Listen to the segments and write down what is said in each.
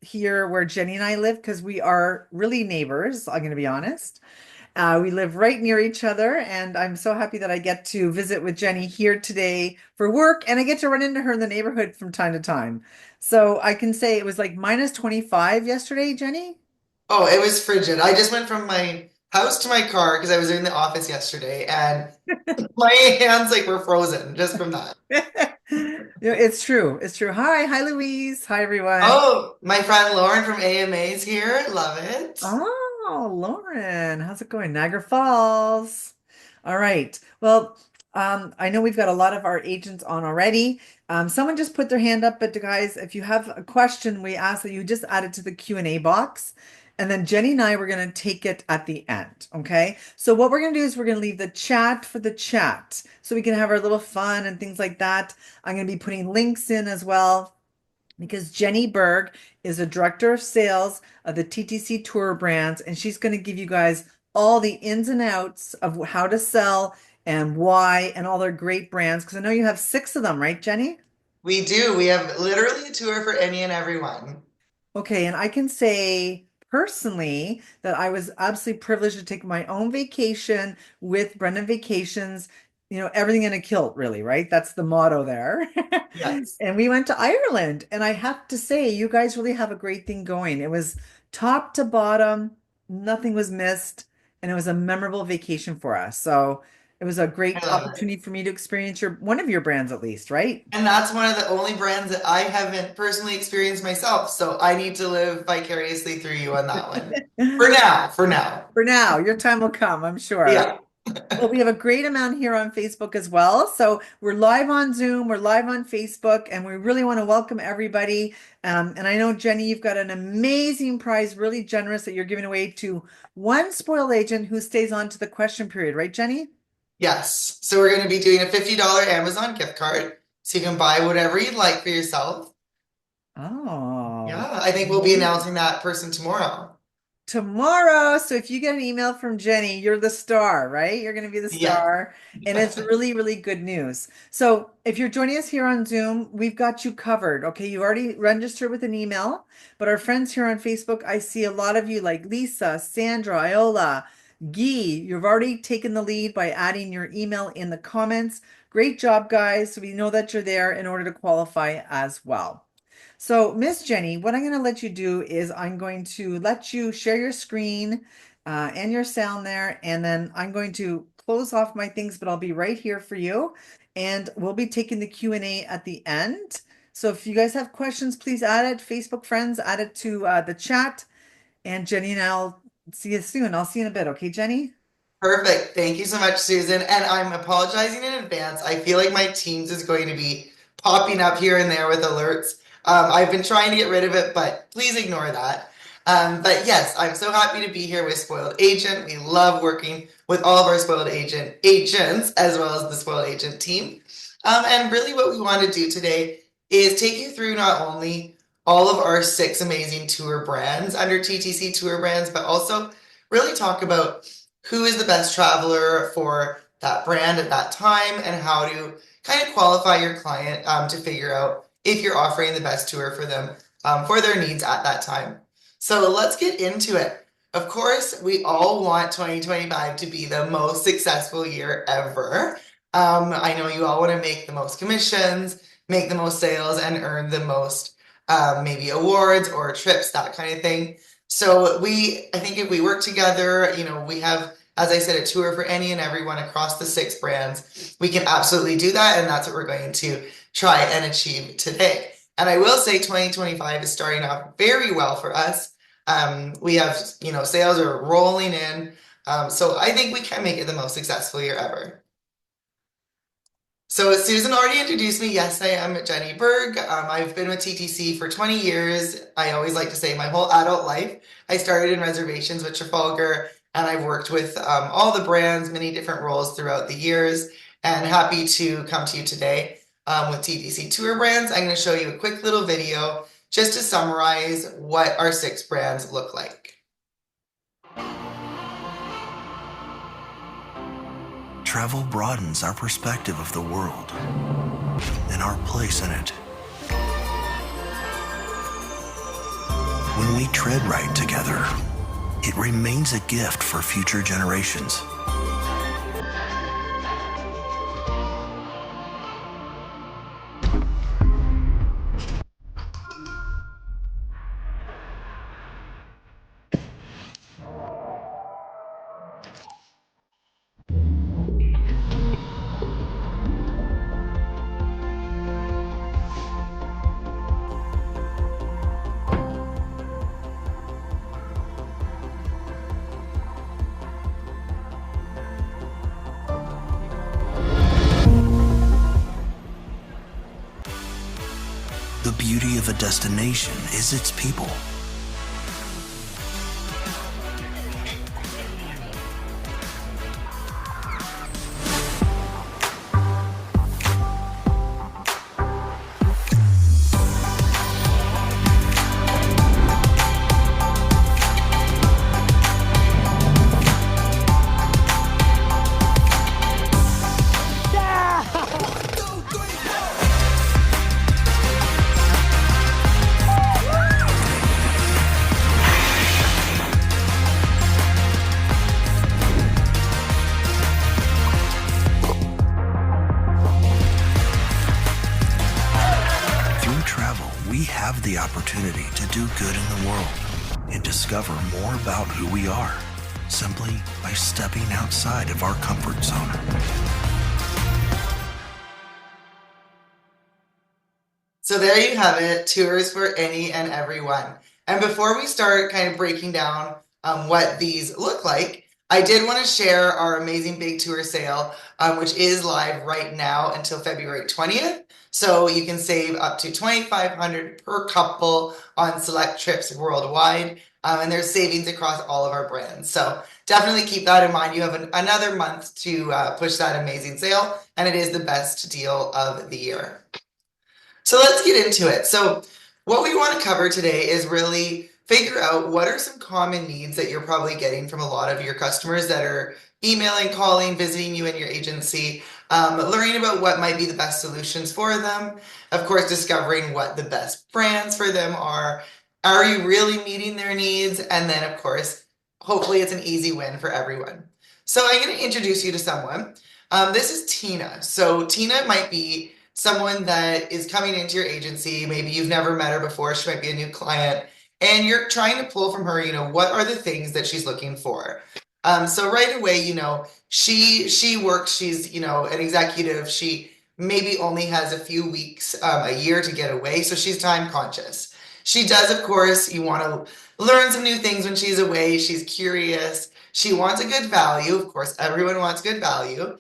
here where Jenny and I live because we are really neighbors, I'm going to be honest. We live right near each other, and I'm so happy that I get to visit with Jenny here today for work, and I get to run into her in the neighborhood from time to time. So I can say it was like minus 25 yesterday, Jenny. Oh, it was frigid. I just went from my house to my car because I was in the office yesterday and my hands like were frozen just from that. It's true. It's true. Hi, Louise. Hi, everyone. Oh, my friend Lauren from AMA's here. Love it. Oh, Lauren, how's it going? Niagara Falls. All right. Well, I know we've got a lot of our agents on already. Someone just put their hand up, but guys, if you have a question, we ask that you just add it to the Q&A box. And then Jenny and I, we're going to take it at the end. Okay. So what we're going to do is we're going to leave the chat for the chat so we can have our little fun and things like that. I'm going to be putting links in as well because Jenny Berg is a director of sales of the TTC tour brands, and she's going to give you guys all the ins and outs of how to sell and why and all their great brands. Because I know you have six of them, right, Jenny? We do. We have literally a tour for any and everyone. Okay, and I can say personally that I was absolutely privileged to take my own vacation with Brendan Vacations, everything in a kilt, really, right? That's the motto there. Yes. And we went to Ireland, and I have to say, you guys really have a great thing going. It was top to bottom, nothing was missed, and it was a memorable vacation for us. So it was a I great love it. opportunity for me to experience your one of your brands at least, right? And that's one of the only brands that I haven't personally experienced myself. So I need to live vicariously through you on that one. For now, for now. For now, your time will come, I'm sure. Yeah. Well, we have a great amount here on Facebook as well. So we're live on Zoom, we're live on Facebook, and we really want to welcome everybody. And I know, Jenny, you've got an amazing prize, really generous, that you're giving away to one spoiled agent who stays on to the question period, right, Jenny? Yes. So we're going to be doing a $50 Amazon gift card. So you can buy whatever you'd like for yourself. Oh, Yeah, I think we'll be announcing that person tomorrow. tomorrow. So if you get an email from Jenny, you're the star, right? You're going to be the Yeah. star. And it's really, really good news. So if you're joining us here on Zoom, we've got you covered. Okay. You already registered with an email, but our friends here on Facebook, I see a lot of you like Lisa, Sandra, Iola, Guy. You've already taken the lead by adding your email in the comments. Great job, guys. So we know that you're there in order to qualify as well. So, Miss Jenny, what I'm going to let you do is I'm going to let you share your screen and your sound there, and then I'm going to close off my things, but I'll be right here for you, and we'll be taking the Q&A at the end. So if you guys have questions, please add it. Facebook friends, add it to the chat, and Jenny and I'll see you soon. I'll see you in a bit. Okay, Jenny? Perfect. Thank you so much, Susan. And I'm apologizing in advance. I feel like my Teams is going to be popping up here and there with alerts. I've been trying to get rid of it, but please ignore that. But yes, I'm so happy to be here with Spoiled Agent. We love working with all of our Spoiled Agent agents as well as the Spoiled Agent team. And really, what we want to do today is take you through not only all of our six amazing tour brands under TTC Tour Brands, but also really talk about who is the best traveler for that brand at that time and how to kind of qualify your client to figure out if you're offering the best tour for them for their needs at that time. So let's get into it. Of course, we all want 2025 to be the most successful year ever. I know you all want to make the most commissions, make the most sales, and earn the most maybe awards or trips, that kind of thing. So I think if we work together, we have, as I said, a tour for any and everyone across the six brands. We can absolutely do that, and that's what we're going to try and achieve today. And I will say 2025 is starting off very well for us. We have, sales are rolling in. So I think we can make it the most successful year ever. So Susan already introduced me. Yes, I am Jenny Berg. I've been with TTC for 20 years. I always like to say my whole adult life. I started in reservations with Trafalgar, and I've worked with all the brands, many different roles throughout the years, and happy to come to you today with TTC Tour Brands. I'm going to show you a quick little video just to summarize what our six brands look like. Travel broadens our perspective of the world and our place in it. When we tread right together, it remains a gift for future generations. The beauty of a destination is its people. Through travel, we have the opportunity to do good in the world and discover more about who we are simply by stepping outside of our comfort zone. So there you have it, tours for any and everyone. And before we start kind of breaking down what these look like, I did want to share our amazing big tour sale, which is live right now until February 20th. So you can save up to $2,500 per couple on select trips worldwide. And there's savings across all of our brands. So definitely keep that in mind. You have another month to push that amazing sale, and it is the best deal of the year. So let's get into it. So what we want to cover today is really figure out what are some common needs that you're probably getting from a lot of your customers that are emailing, calling, visiting you in your agency, learning about what might be the best solutions for them. Of course, discovering what the best brands for them are. Are you really meeting their needs? And then, of course, hopefully it's an easy win for everyone. So I'm going to introduce you to someone. This is Tina. So Tina might be someone that is coming into your agency. Maybe you've never met her before. She might be a new client, and you're trying to pull from her, what are the things that she's looking for? So right away, she works, she's, an executive. She maybe only has a few weeks, a year to get away. So she's time conscious. She does, of course, you want to learn some new things when she's away. She's curious. She wants a good value. Of course, everyone wants good value.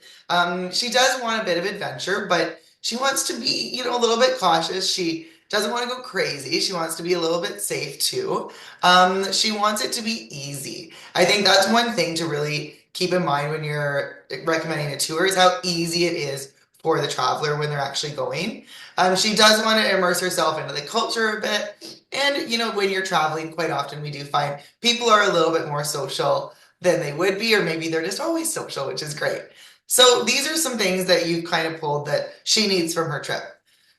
She does want a bit of adventure, but she wants to be, a little bit cautious. She doesn't want to go crazy. She wants to be a little bit safe too. She wants it to be easy. I think that's one thing to really keep in mind when you're recommending a tour is how easy it is for the traveler when they're actually going. She does want to immerse herself into the culture a bit. And, when you're traveling, quite often we do find people are a little bit more social than they would be, or maybe they're just always social, which is great. So these are some things that you've kind of pulled that she needs from her trip.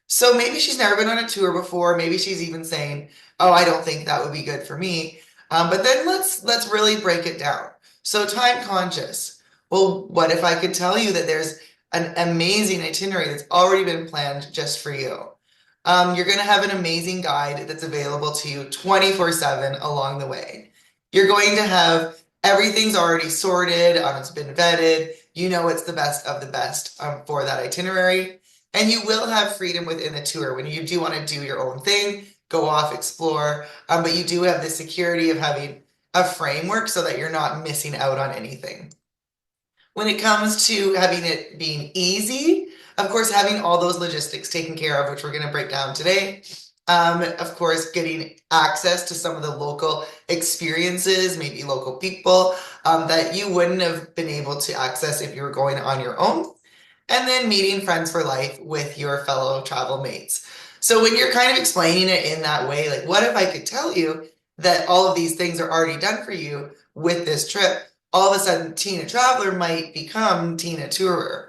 So maybe she's never been on a tour before. Maybe she's even saying, "Oh, I don't think that would be good for me." But then let's really break it down. So time conscious. Well, what if I could tell you that there's an amazing itinerary that's already been planned just for you? You're going to have an amazing guide that's available to you 24/7 along the way. You're going to have everything's already sorted, it's been vetted. It's the best of the best for that itinerary. And you will have freedom within the tour when you do want to do your own thing, go off, explore. But you do have the security of having a framework so that you're not missing out on anything. When it comes to having it being easy, of course, having all those logistics taken care of, which we're going to break down today. Of course, getting access to some of the local experiences, maybe local people that you wouldn't have been able to access if you were going on your own. And then meeting friends for life with your fellow travel mates. So when you're kind of explaining it in that way, like, what if I could tell you that all of these things are already done for you with this trip? All of a sudden, Tina Traveler might become Tina Tourer.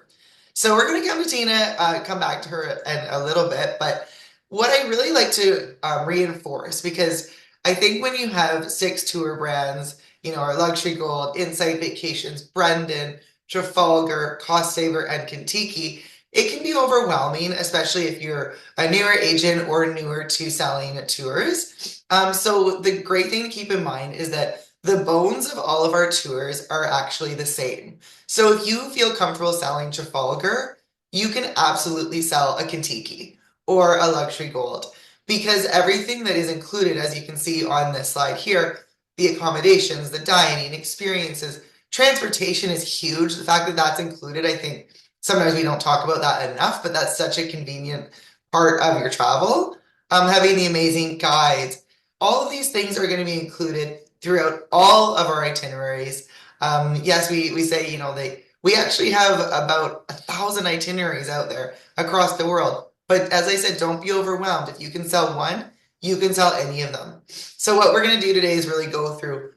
So we're going to come to Tina, come back to her in a little bit. But what I really like to reinforce, because I think when you have 6 tour brands, our Luxury Gold, Insight Vacations, Brendan, Trafalgar, Cost Saver, and Kentucky, it can be overwhelming, especially if you're a newer agent or newer to selling tours. So the great thing to keep in mind is that the bones of all of our tours are actually the same. So if you feel comfortable selling Trafalgar, you can absolutely sell a Kentucky or a Luxury Gold because everything that is included, as you can see on this slide here, the accommodations, the dining, experiences, transportation is huge. The fact that that's included, I think sometimes we don't talk about that enough, but that's such a convenient part of your travel. Having the amazing guides, all of these things are going to be included throughout all of our itineraries. Yes, we say, we actually have about 1,000 itineraries out there across the world. But as I said, don't be overwhelmed. If you can sell one, you can sell any of them. So what we're going to do today is really go through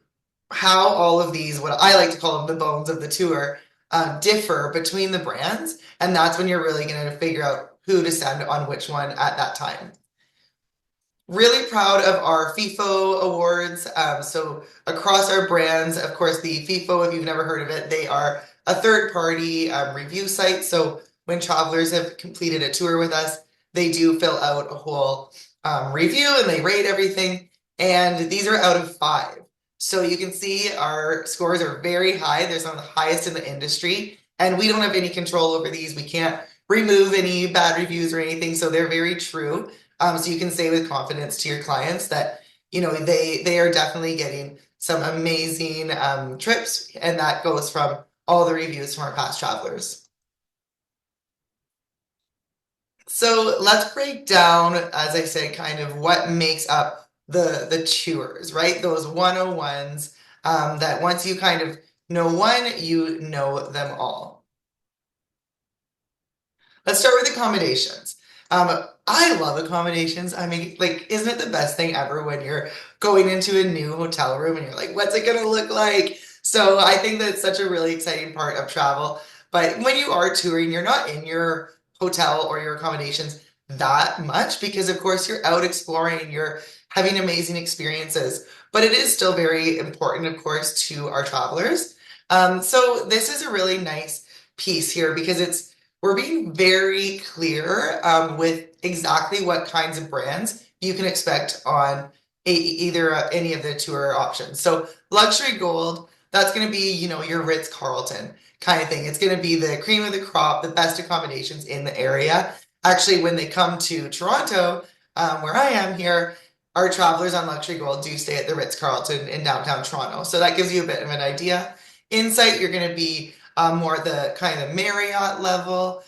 how all of these, what I like to call them the bones of the tour, differ between the brands. And that's when you're really going to figure out who to send on which one at that time. Really proud of our FIFO awards. So across our brands, of course, the FIFO, if you've never heard of it, they are a third-party review site. So when travelers have completed a tour with us, they do fill out a whole review and they rate everything. And these are out of 5. So you can see our scores are very high. They're some of the highest in the industry. And we don't have any control over these. We can't remove any bad reviews or anything. So they're very true. So you can say with confidence to your clients that they are definitely getting some amazing trips, and that goes from all the reviews from our past travelers. So let's break down, as I said, kind of what makes up the tours, right? Those 101s that once you kind of know one, you know them all. Let's start with accommodations. I love accommodations. I mean, like, isn't it the best thing ever when you're going into a new hotel room and you're like, what's it gonna look like? So I think that's such a really exciting part of travel. But when you are touring, you're not in your hotel or your accommodations that much because, of course, you're out exploring, you're having amazing experiences. But it is still very important, of course, to our travelers. So this is a really nice piece here because we're being very clear with exactly what kinds of brands you can expect on either any of the tour options. So luxury gold, that's going to be, your Ritz-Carlton kind of thing. It's going to be the cream of the crop, the best accommodations in the area. Actually, when they come to Toronto, where I am here, our travelers on luxury gold do stay at the Ritz-Carlton in downtown Toronto. So that gives you a bit of an idea. Insight, you're going to be more the kind of Marriott level,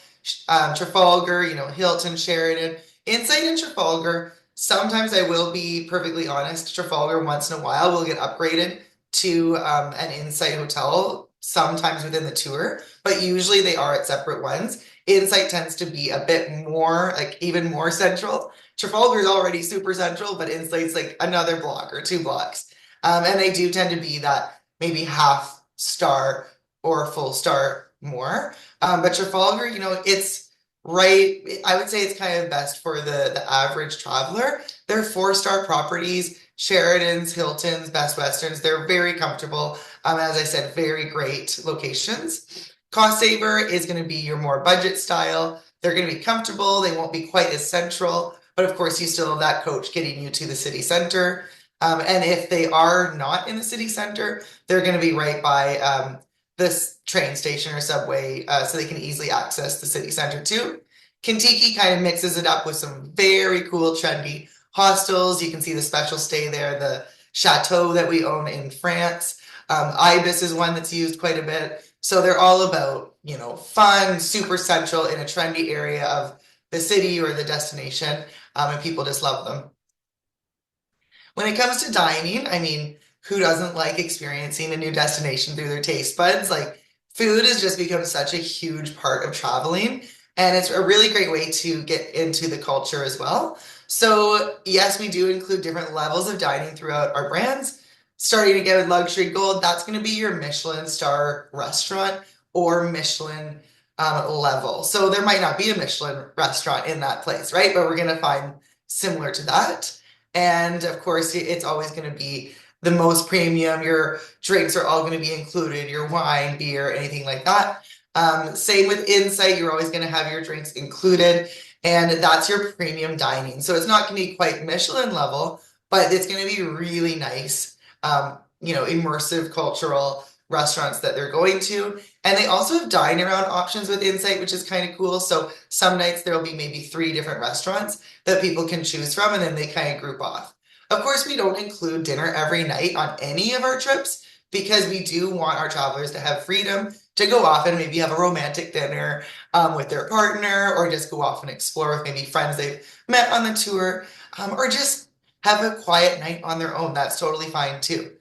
Trafalgar, Hilton, Sheraton. Insight and Trafalgar, sometimes I will be perfectly honest, Trafalgar once in a while will get upgraded to an Insight hotel, sometimes within the tour, but usually they are at separate ones. Insight tends to be a bit more, like even more central. Trafalgar is already super central, but Insight's like another block or 2 blocks. And they do tend to be that maybe half star or full star more. But Trafalgar, it's right. I would say it's kind of best for the average traveler. They're 4-star properties, Sheratons, Hiltons, Best Westerns. They're very comfortable. As I said, very great locations. Cost Saver is going to be your more budget style. They're going to be comfortable. They won't be quite as central, but of course you still have that coach getting you to the city center. And if they are not in the city center, they're going to be right by this train station or subway, so they can easily access the city center too. Kentucky kind of mixes it up with some very cool, trendy hostels. You can see the special stay there, the chateau that we own in France. Ibis is one that's used quite a bit. So they're all about, fun, super central in a trendy area of the city or the destination, and people just love them. When it comes to dining, I mean, who doesn't like experiencing a new destination through their taste buds? Like, food has just become such a huge part of traveling, and it's a really great way to get into the culture as well. So, yes, we do include different levels of dining throughout our brands. Starting again with Luxury Gold, that's going to be your Michelin star restaurant or Michelin level. So, there might not be a Michelin restaurant in that place, right? But we're going to find similar to that. And of course, it's always going to be the most premium. Your drinks are all going to be included, your wine, beer, anything like that. Same with Insight, you're always going to have your drinks included, and that's your premium dining. So it's not going to be quite Michelin level, but it's going to be really nice, immersive cultural restaurants that they're going to. And they also have dine around options with Insight, which is kind of cool. So some nights there'll be maybe 3 different restaurants that people can choose from, and then they kind of group off. Of course, we don't include dinner every night on any of our trips because we do want our travelers to have freedom to go off and maybe have a romantic dinner with their partner, or just go off and explore with maybe friends they've met on the tour, or just have a quiet night on their own. That's totally fine too.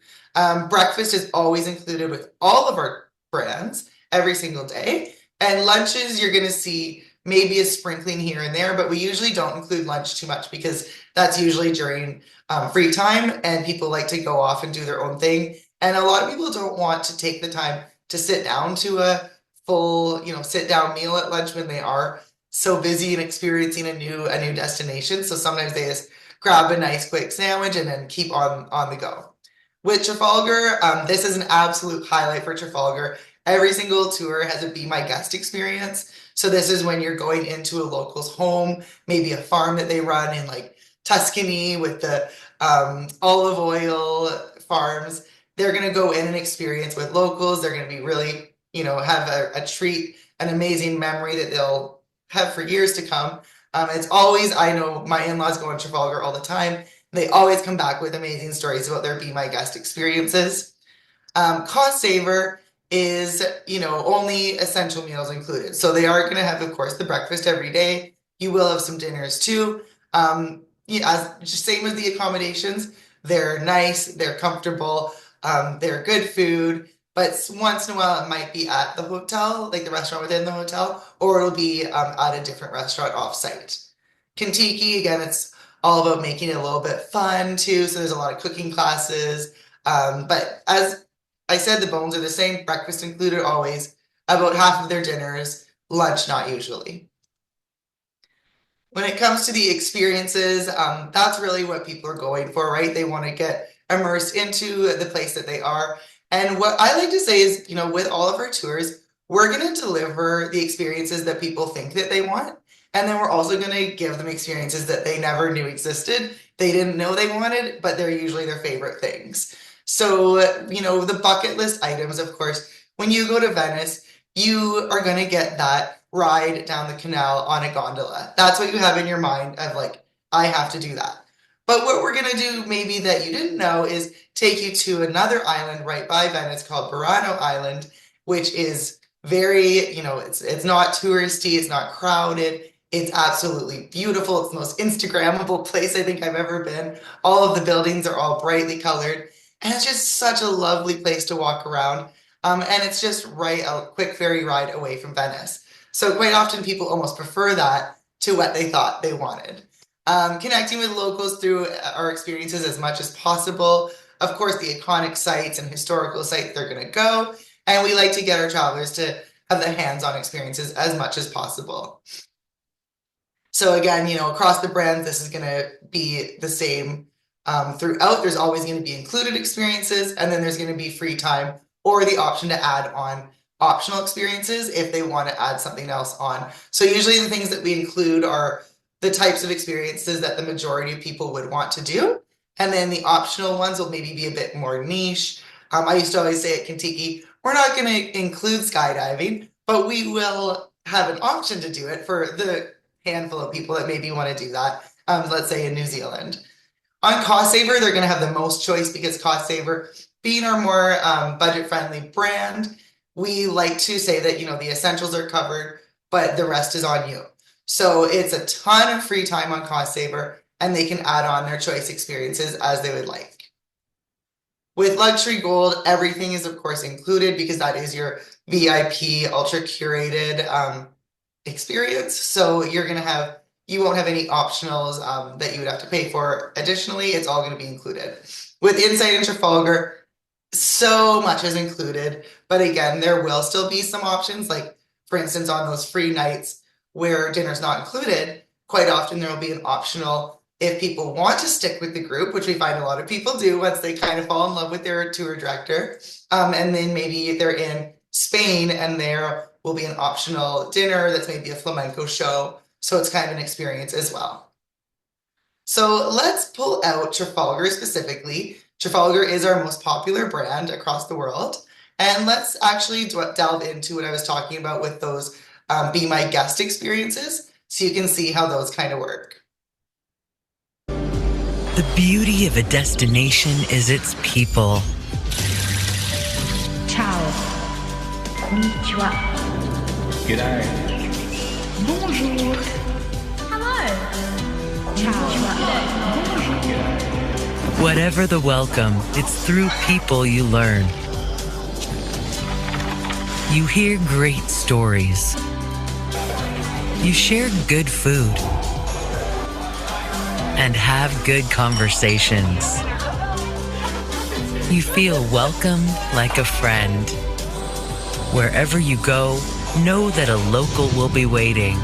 Breakfast is always included with all of our brands every single day. And lunches, you're going to see maybe a sprinkling here and there, but we usually don't include lunch too much because that's usually during free time and people like to go off and do their own thing. And a lot of people don't want to take the time to sit down to a full, sit down meal at lunch when they are so busy and experiencing a new destination. So sometimes they just grab a nice quick sandwich and then keep on the go. With Trafalgar, this is an absolute highlight for Trafalgar. Every single tour has a Be My Guest experience. So this is when you're going into a local's home, maybe a farm that they run in like Tuscany with the olive oil farms. They're going to go in and experience with locals. They're going to be really, have a treat, an amazing memory that they'll have for years to come. It's always, I know my in-laws go on Trafalgar all the time. They always come back with amazing stories about their Be My Guest experiences. Cost Saver is, only essential meals included. So they are going to have, of course, the breakfast every day. You will have some dinners too. Same as the accommodations. They're nice, they're comfortable, they're good food. But once in a while, it might be at the hotel, like the restaurant within the hotel, or it'll be at a different restaurant off-site. Kentucky, again, it's all about making it a little bit fun too. So there's a lot of cooking classes. But as I said, the bones are the same. Breakfast included always. About half of their dinners, lunch not usually. When it comes to the experiences, that's really what people are going for, right? They want to get immersed into the place that they are. And what I like to say is, with all of our tours, we're going to deliver the experiences that people think that they want. And then we're also going to give them experiences that they never knew existed. They didn't know they wanted, but they're usually their favorite things. So, the bucket list items, of course, when you go to Venice, you are going to get that ride down the canal on a gondola. That's what you have in your mind of like, I have to do that. But what we're going to do, maybe that you didn't know, is take you to another island right by Venice called Burano Island, which is very, it's not touristy, it's not crowded. It's absolutely beautiful. It's the most Instagrammable place I think I've ever been. All of the buildings are all brightly colored, and it's just such a lovely place to walk around. And it's just a quick ferry ride away from Venice. So quite often people almost prefer that to what they thought they wanted. Connecting with locals through our experiences as much as possible. Of course, the iconic sites and historical sites they're going to go. And we like to get our travelers to have the hands-on experiences as much as possible. So again, across the brands, this is going to be the same throughout. There's always going to be included experiences, and then there's going to be free time or the option to add on optional experiences if they want to add something else on. So usually the things that we include are the types of experiences that the majority of people would want to do. And then the optional ones will maybe be a bit more niche. I used to always say at Kentucky, we're not going to include skydiving, but we will have an option to do it for the handful of people that maybe want to do that, let's say in New Zealand. On Cost Saver, they're going to have the most choice because Cost Saver, being our more budget-friendly brand, we like to say that, the essentials are covered, but the rest is on you. So it's a ton of free time on Cost Saver, and they can add on their choice experiences as they would like. With Luxury Gold, everything is, of course, included because that is your VIP, ultra curated experience. So you won't have any optionals that you would have to pay for additionally. It's all going to be included. With Insight and Trafalgar, so much is included. But again, there will still be some options, like for instance, on those free nights where dinner's not included, quite often there will be an optional If people want to stick with the group, which we find a lot of people do once they kind of fall in love with their tour director, and then maybe they're in Spain and there will be an optional dinner that's maybe a flamenco show. So it's kind of an experience as well. So let's pull out Trafalgar specifically. Trafalgar is our most popular brand across the world. And let's actually delve into what I was talking about with those Be My Guest experiences so you can see how those kind of work. The beauty of a destination is its people. Ciao. Konnichiwa. G'day. Bonjour. Hello. Ciao. Whatever the welcome, it's through people you learn. You hear great stories. You share good food. And have good conversations. You feel welcome like a friend. Wherever you go, know that a local will be waiting.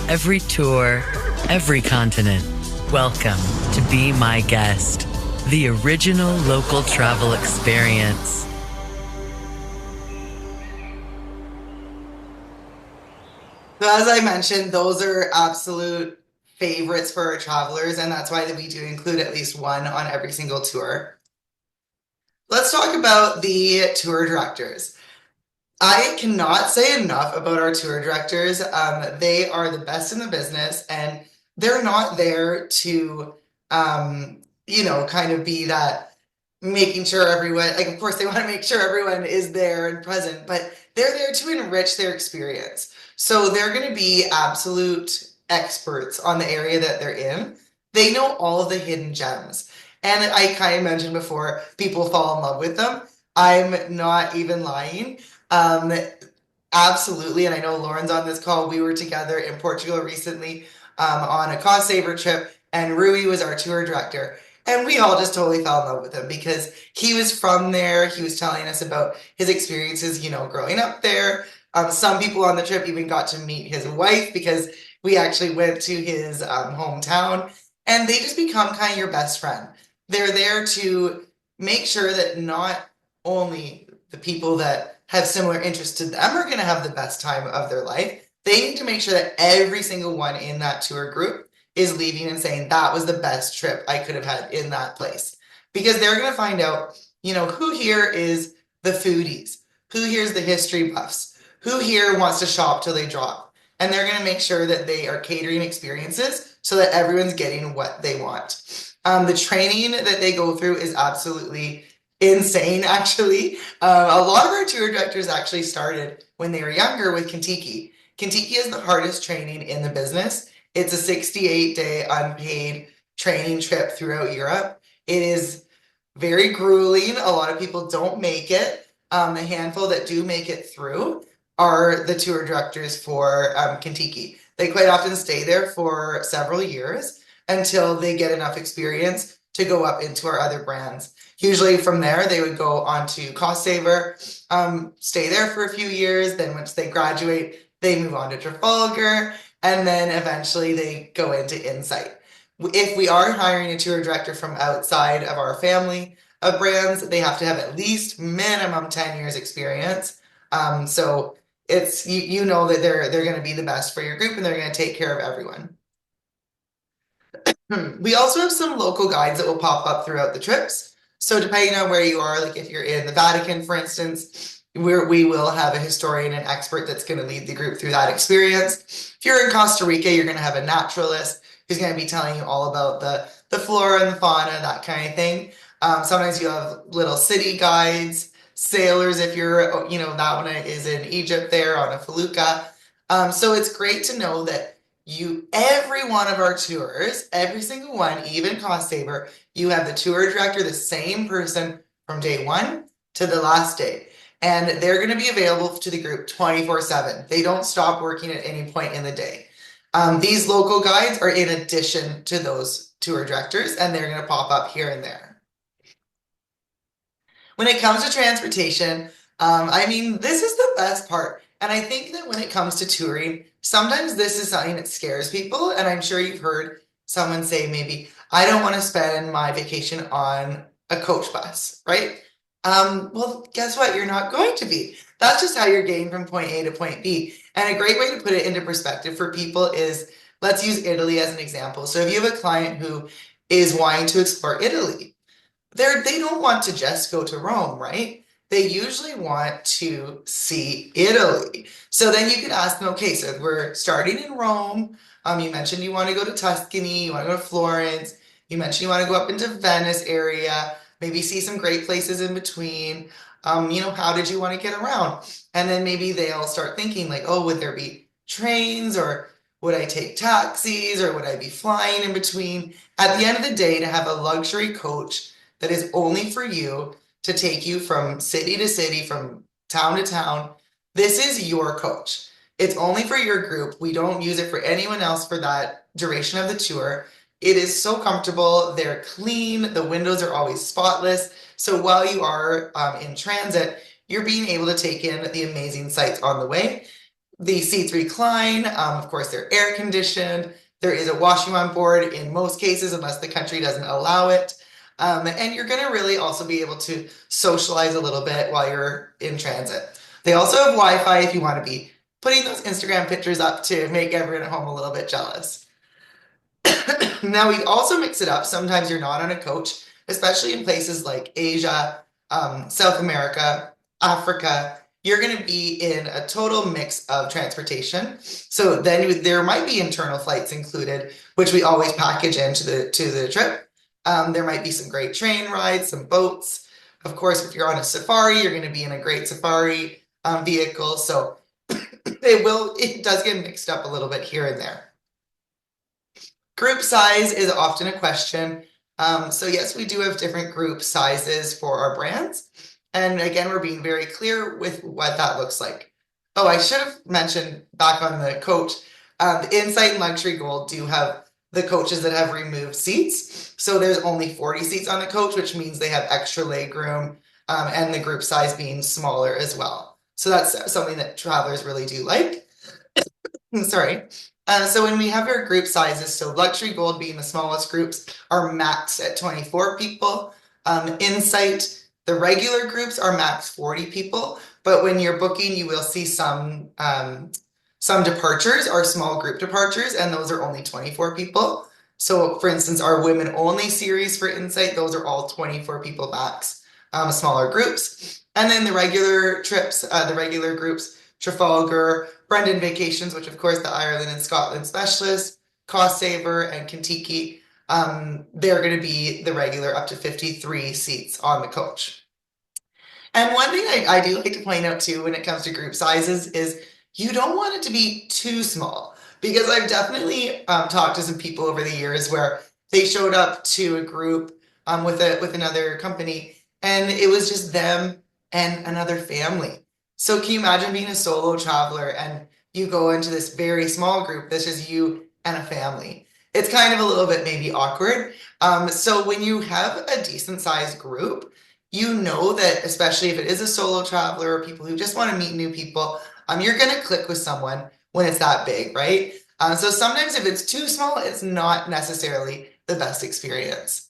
Every tour, every continent, welcome to Be My Guest, the original local travel experience. So as I mentioned, those are absolute favorites for our travelers, and that's why we do include at least one on every single tour. Let's talk about the tour directors. I cannot say enough about our tour directors. They are the best in the business, and they're not there to, kind of be that making sure everyone, like, of course, they want to make sure everyone is there and present, but they're there to enrich their experience. So they're going to be absolute experts on the area that they're in. They know all of the hidden gems. And I kind of mentioned before, people fall in love with them. I'm not even lying. Absolutely. And I know Lauren's on this call. We were together in Portugal recently on a cost saver trip, and Rui was our tour director. And we all just totally fell in love with him because he was from there. He was telling us about his experiences, growing up there. Some people on the trip even got to meet his wife because we actually went to his hometown, and they just become kind of your best friend. They're there to make sure that not only the people that have similar interests to them are going to have the best time of their life, they need to make sure that every single one in that tour group is leaving and saying that was the best trip I could have had in that place. Because they're going to find out, who here is the foodies, who here is the history buffs, who here wants to shop till they drop. And they're going to make sure that they are catering experiences so that everyone's getting what they want. The training that they go through is absolutely insane, actually. A lot of our tour directors actually started when they were younger with Kentucky. Kentucky is the hardest training in the business. It's a 68-day unpaid training trip throughout Europe. It is very grueling. A lot of people don't make it. The handful that do make it through are the tour directors for Kentucky. They quite often stay there for several years until they get enough experience to go up into our other brands. Usually from there, they would go on to Cost Saver, stay there for a few years. Then once they graduate, they move on to Trafalgar, and then eventually they go into Insight. If we are hiring a tour director from outside of our family of brands, they have to have at least minimum 10 years experience. So it's you know that they're going to be the best for your group, and they're going to take care of everyone. We also have some local guides that will pop up throughout the trips. So depending on where you are, like if you're in the Vatican, for instance, we will have a historian and expert that's going to lead the group through that experience. If you're in Costa Rica, you're going to have a naturalist who's going to be telling you all about the flora and the fauna, that kind of thing. Sometimes you have little city guides, sailors if you're, that one is in Egypt there on a felucca. So it's great to know that every one of our tours, every single one, even Cost Saver, you have the tour director, the same person from day one to the last day. And they're going to be available to the group 24/7. They don't stop working at any point in the day. These local guides are in addition to those tour directors, and they're going to pop up here and there. When it comes to transportation, this is the best part. And I think that when it comes to touring, sometimes this is something that scares people. And I'm sure you've heard someone say, maybe, I don't want to spend my vacation on a coach bus, right? Well, guess what? You're not going to be. That's just how you're getting from point A to point B. And a great way to put it into perspective for people is, let's use Italy as an example. So if you have a client who is wanting to explore Italy, they don't want to just go to Rome, right? They usually want to see Italy. So then you could ask them, okay, so we're starting in Rome. You mentioned you want to go to Tuscany, you want to go to Florence. You mentioned you want to go up into Venice area, maybe see some great places in between. How did you want to get around? And then maybe they'll start thinking like, oh, would there be trains, or would I take taxis, or would I be flying in between? At the end of the day, to have a luxury coach that is only for you, to take you from city to city, from town to town. This is your coach. It's only for your group. We don't use it for anyone else for that duration of the tour. It is so comfortable. They're clean. The windows are always spotless. So while you are in transit, you're being able to take in the amazing sights on the way. The seats recline. Of course, they're air conditioned. There is a washroom on board in most cases, unless the country doesn't allow it. And you're going to really also be able to socialize a little bit while you're in transit. They also have Wi-Fi if you want to be putting those Instagram pictures up to make everyone at home a little bit jealous. Now, we also mix it up. Sometimes you're not on a coach, especially in places like Asia, South America, Africa. You're going to be in a total mix of transportation. So then there might be internal flights included, which we always package into the trip. There might be some great train rides, some boats. Of course, if you're on a safari, you're going to be in a great safari vehicle. So it does get mixed up a little bit here and there. Group size is often a question. So yes, we do have different group sizes for our brands. And again, we're being very clear with what that looks like. Oh, I should have mentioned back on the coach, the Insight and Luxury Gold do have the coaches that have removed seats. So there's only 40 seats on the coach, which means they have extra leg room, and the group size being smaller as well. So that's something that travelers really do like. Sorry. So when we have our group sizes, so Luxury Gold being the smallest groups are maxed at 24 people. Insight, the regular groups are max 40 people, but when you're booking, you will see some departures are small group departures, and those are only 24 people. So for instance, our women only series for Insight, those are all 24 people max, smaller groups. And then the regular trips, the regular groups, Trafalgar, Brendan Vacations, which of course the Ireland and Scotland specialist, Cost Saver, and Kentucky, they're going to be the regular up to 53 seats on the coach. And one thing I do like to point out too when it comes to group sizes is you don't want it to be too small, because I've definitely talked to some people over the years where they showed up to a group with another company, and it was just them and another family. So can you imagine being a solo traveler and you go into this very small group that's just you and a family? It's kind of a little bit maybe awkward. So when you have a decent sized group, you know that, especially if it is a solo traveler or people who just want to meet new people, you're going to click with someone when it's that big, right? So sometimes if it's too small, it's not necessarily the best experience.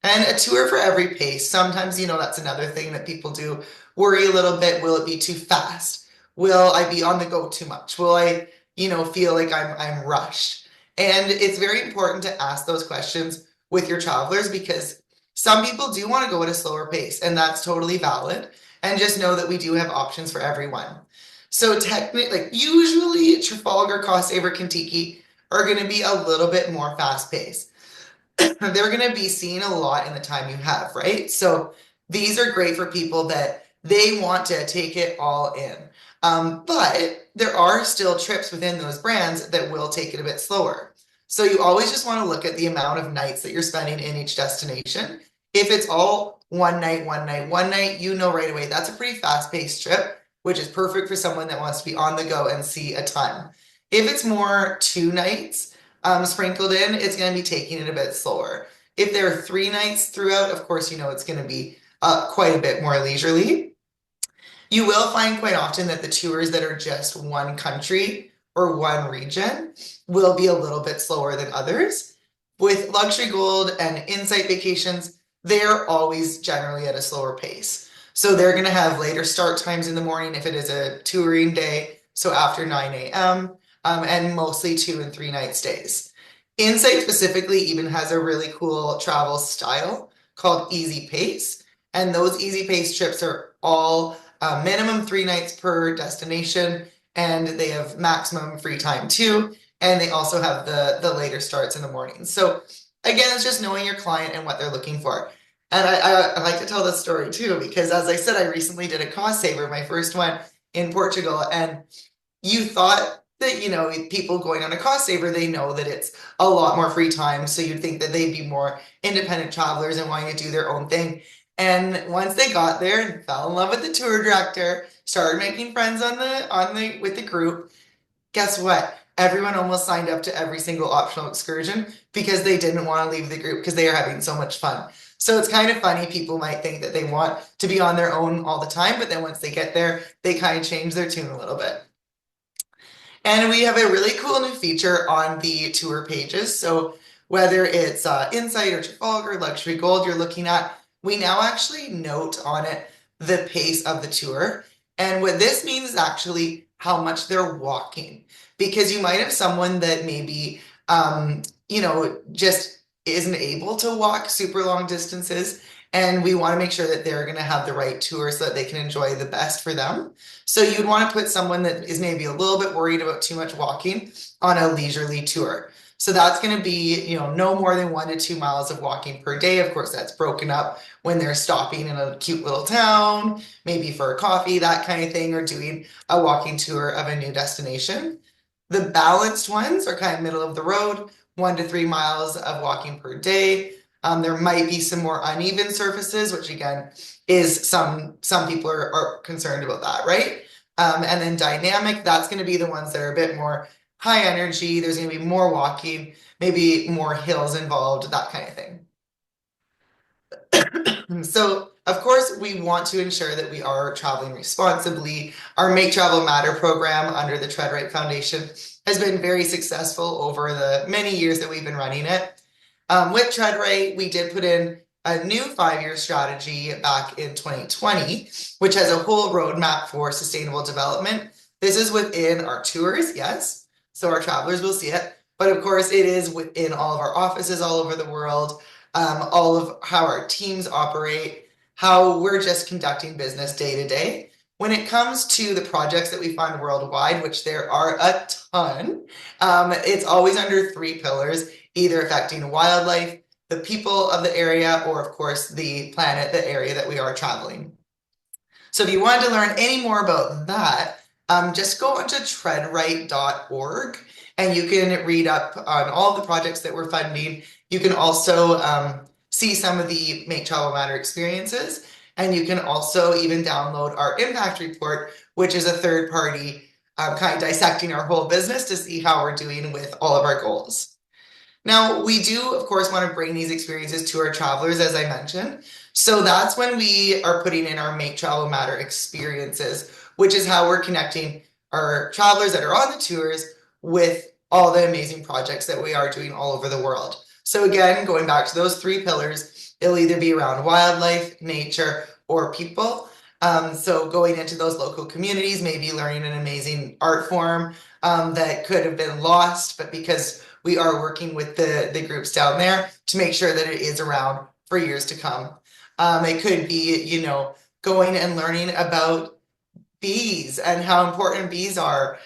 And a tour for every pace. Sometimes, that's another thing that people do worry a little bit. Will it be too fast? Will I be on the go too much? Will I, feel like I'm rushed? And it's very important to ask those questions with your travelers, because some people do want to go at a slower pace, and that's totally valid. And just know that we do have options for everyone. So technically, usually Trafalgar, Cost Saver, Kentucky are going to be a little bit more fast paced. They're going to be seeing a lot in the time you have, right? So these are great for people that they want to take it all in. But there are still trips within those brands that will take it a bit slower. So you always just want to look at the amount of nights that you're spending in each destination. If it's all one night, right away, that's a pretty fast-paced trip, which is perfect for someone that wants to be on the go and see a ton. If it's more 2 nights sprinkled in, it's going to be taking it a bit slower. If there are 3 nights throughout, of course, it's going to be quite a bit more leisurely. You will find quite often that the tours that are just one country or one region will be a little bit slower than others. With luxury gold and insight vacations, they're always generally at a slower pace. So they're going to have later start times in the morning if it is a touring day, so after 9 a.m., and mostly 2 and 3 night stays. Insight specifically even has a really cool travel style called Easy Pace. And those Easy Pace trips are all minimum 3 nights per destination, and they have maximum free time too. And they also have the later starts in the morning. So again, it's just knowing your client and what they're looking for. And I like to tell this story too, because as I said, I recently did a cost saver, my first one in Portugal, and you thought that, people going on a cost saver, they know that it's a lot more free time. So you'd think that they'd be more independent travelers and wanting to do their own thing. And once they got there and fell in love with the tour director, started making friends with the group, guess what? Everyone almost signed up to every single optional excursion because they didn't want to leave the group because they are having so much fun. So it's kind of funny. People might think that they want to be on their own all the time, but then once they get there, they kind of change their tune a little bit. And we have a really cool new feature on the tour pages. So whether it's Insight or Trafalgar, Luxury Gold you're looking at, we now actually note on it the pace of the tour. And what this means is actually how much they're walking. Because you might have someone that maybe, just isn't able to walk super long distances. And we want to make sure that they're going to have the right tour so that they can enjoy the best for them. So you'd want to put someone that is maybe a little bit worried about too much walking on a leisurely tour. So that's going to be, no more than 1 to 2 miles of walking per day. Of course, that's broken up when they're stopping in a cute little town, maybe for a coffee, that kind of thing, or doing a walking tour of a new destination. The balanced ones are kind of middle of the road, 1 to 3 miles of walking per day. There might be some more uneven surfaces, which again is some people are concerned about that, right? And then dynamic, that's going to be the ones that are a bit more high energy. There's going to be more walking, maybe more hills involved, that kind of thing. So, of course, we want to ensure that we are traveling responsibly. Our Make Travel Matter program under the Tread Right Foundation has been very successful over the many years that we've been running it. With Tread Right, we did put in a new 5-year strategy back in 2020, which has a whole roadmap for sustainable development. This is within our tours, yes, so our travelers will see it, but of course it is within all of our offices all over the world, all of how our teams operate, how we're just conducting business day to day. When it comes to the projects that we fund worldwide, which there are a ton, it's always under 3 pillars, either affecting wildlife, the people of the area, or of course the planet, the area that we are traveling. So if you wanted to learn any more about that, just go onto treadright.org and you can read up on all the projects that we're funding. You can also see some of the Make Travel Matter experiences, and you can also even download our impact report, which is a third party kind of dissecting our whole business to see how we're doing with all of our goals. Now, we do, of course, want to bring these experiences to our travelers, as I mentioned. So that's when we are putting in our Make Travel Matter experiences, which is how we're connecting our travelers that are on the tours with all the amazing projects that we are doing all over the world. So again, going back to those 3 pillars, it'll either be around wildlife, nature, or people. So going into those local communities, maybe learning an amazing art form that could have been lost, but because we are working with the groups down there to make sure that it is around for years to come. It could be, going and learning about bees and how important bees are,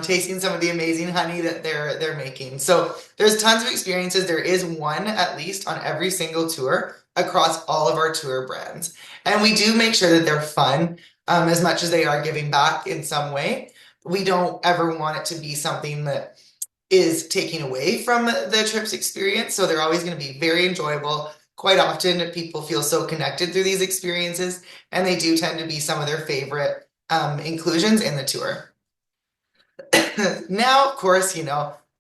tasting some of the amazing honey that they're making. So there's tons of experiences. There is one at least on every single tour across all of our tour brands. And we do make sure that they're fun as much as they are giving back in some way. We don't ever want it to be something that is taking away from the trip's experience. So they're always going to be very enjoyable. Quite often people feel so connected through these experiences, and they do tend to be some of their favorite inclusions in the tour. Now, of course,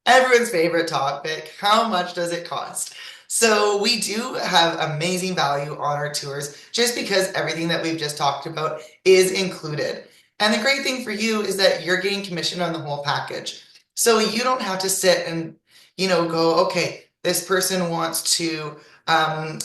everyone's favorite topic, how much does it cost? So we do have amazing value on our tours just because everything that we've just talked about is included. And the great thing for you is that you're getting commission on the whole package. So you don't have to sit and, go, okay, this person wants to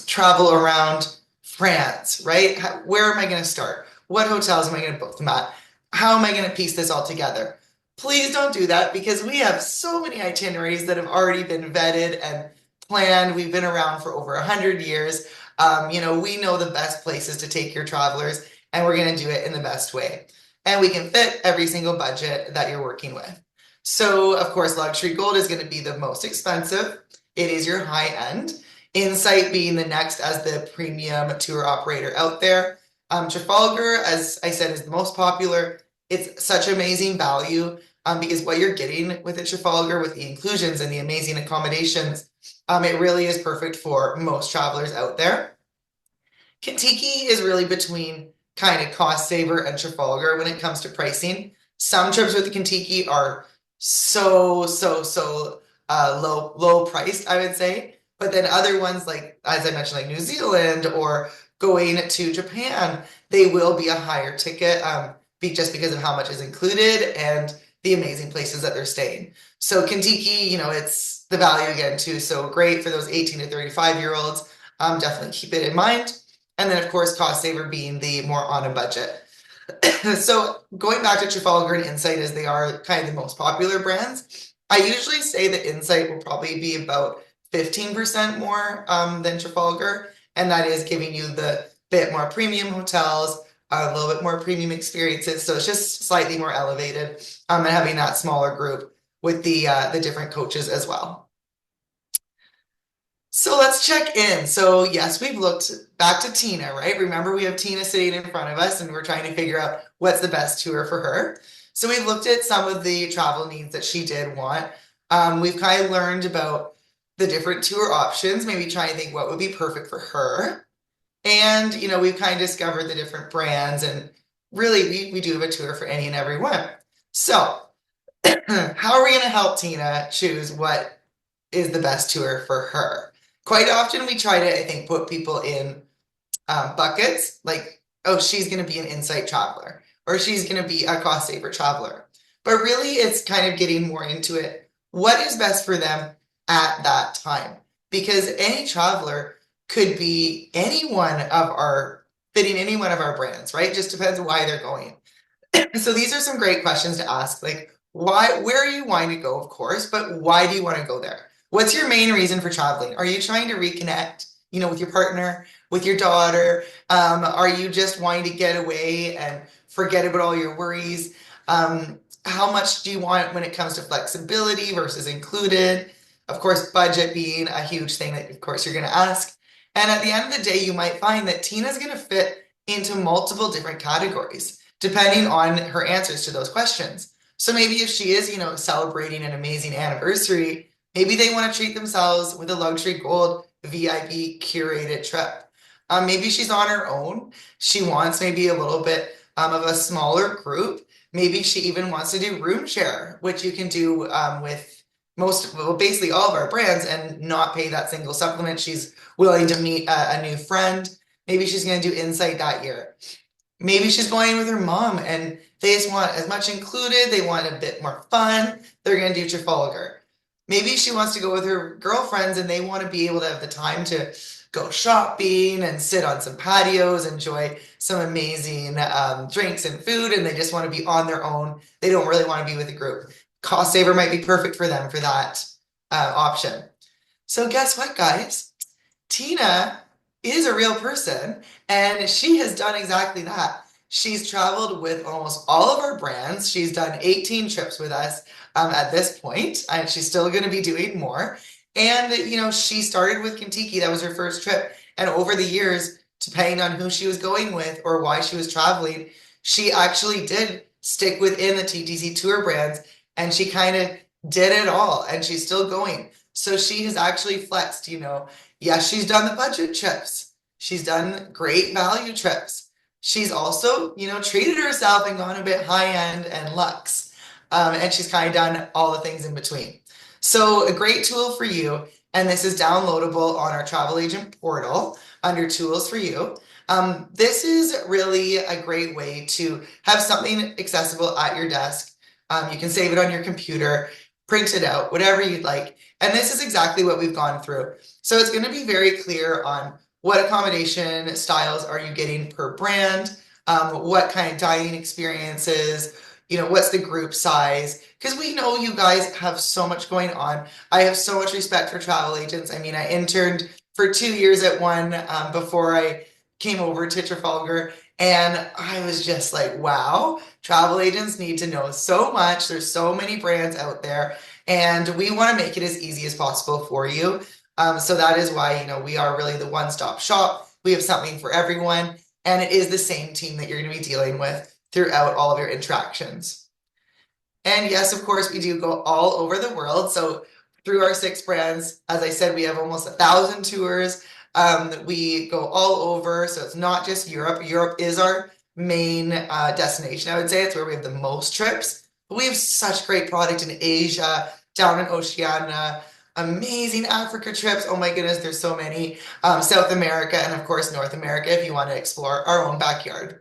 travel around France, right? Where am I going to start? What hotels am I going to book them at? How am I going to piece this all together? Please don't do that because we have so many itineraries that have already been vetted and planned. We've been around for over 100 years. We know the best places to take your travelers, and we're going to do it in the best way. And we can fit every single budget that you're working with. So, of course, Luxury Gold is going to be the most expensive. It is your high end. Insight being the next as the premium tour operator out there. Trafalgar, as I said, is the most popular. It's such amazing value because what you're getting with the Trafalgar, with the inclusions and the amazing accommodations, it really is perfect for most travelers out there. Kentucky is really between kind of cost saver and Trafalgar when it comes to pricing. Some trips with the Kentucky are so low priced, I would say. But then other ones, like as I mentioned, like New Zealand or going to Japan, they will be a higher ticket just because of how much is included and the amazing places that they're staying. So Kentucky, it's the value again too. So great for those 18 to 35-year-olds. Definitely keep it in mind. And then of course, cost saver being the more on a budget. So going back to Trafalgar and Insight as they are kind of the most popular brands, I usually say that Insight will probably be about 15% more than Trafalgar. And that is giving you the bit more premium hotels, a little bit more premium experiences. So it's just slightly more elevated and having that smaller group with the different coaches as well. So let's check in. So yes, we've looked back to Tina, right? Remember, we have Tina sitting in front of us and we're trying to figure out what's the best tour for her. So we've looked at some of the travel needs that she did want. We've kind of learned about the different tour options, maybe try and think what would be perfect for her. And, we've kind of discovered the different brands and really we do have a tour for any and every one. So how are we going to help Tina choose what is the best tour for her? Quite often we try to, I think, put people in buckets like, oh, she's going to be an insight traveler or she's going to be a cost saver traveler. But really it's kind of getting more into it. What is best for them at that time? Because any traveler could be fitting any one of our brands, right? It just depends on why they're going. So these are some great questions to ask, like where are you wanting to go, of course, but why do you want to go there? What's your main reason for traveling? Are you trying to reconnect, with your partner, with your daughter? Are you just wanting to get away and forget about all your worries? How much do you want when it comes to flexibility versus included? Of course, budget being a huge thing that, of course, you're going to ask. And at the end of the day, you might find that Tina's going to fit into multiple different categories, depending on her answers to those questions. So maybe if she is, celebrating an amazing anniversary, maybe they want to treat themselves with a Luxury Gold VIP curated trip. Maybe she's on her own. She wants maybe a little bit of a smaller group. Maybe she even wants to do room share, which you can do with basically all of our brands and not pay that single supplement. She's willing to meet a new friend. Maybe she's going to do Insight that year. Maybe she's going with her mom and they just want as much included. They want a bit more fun. They're going to do Trafalgar. Maybe she wants to go with her girlfriends and they want to be able to have the time to go shopping and sit on some patios, enjoy some amazing drinks and food, and they just want to be on their own. They don't really want to be with a group. Cost saver might be perfect for them for that option. So guess what, guys? Tina is a real person and she has done exactly that. She's traveled with almost all of our brands. She's done 18 trips with us at this point, and she's still going to be doing more. And, she started with Kentucky. That was her first trip. And over the years, depending on who she was going with or why she was traveling, she actually did stick within the TTC tour brands and she kind of did it all and she's still going. So she has actually flexed, yes, she's done the budget trips. She's done great value trips. She's also, treated herself and gone a bit high end and luxe. And she's kind of done all the things in between. So a great tool for you. and this is downloadable on our travel agent portal under Tools for You. This is really a great way to have something accessible at your desk. You can save it on your computer, print it out, whatever you'd like. And this is exactly what we've gone through. So it's going to be very clear on what accommodation styles are you getting per brand, what kind of dining experiences, what's the group size? Because we know you guys have so much going on. I have so much respect for travel agents. I mean, I interned for 2 years at one before I came over to Trafalgar, and I was just like, wow, travel agents need to know so much. There's so many brands out there, and we want to make it as easy as possible for you. So that is why, we are really the one-stop shop. We have something for everyone, and it is the same team that you're going to be dealing with throughout all of your interactions. And yes, of course, we do go all over the world. So through our 6 brands, as I said, we have almost 1,000 tours. We go all over. So it's not just Europe. Europe is our main destination. I would say it's where we have the most trips. But we have such great product in Asia, down in Oceania, amazing Africa trips. Oh my goodness, there's so many. South America, and of course, North America, if you want to explore our own backyard.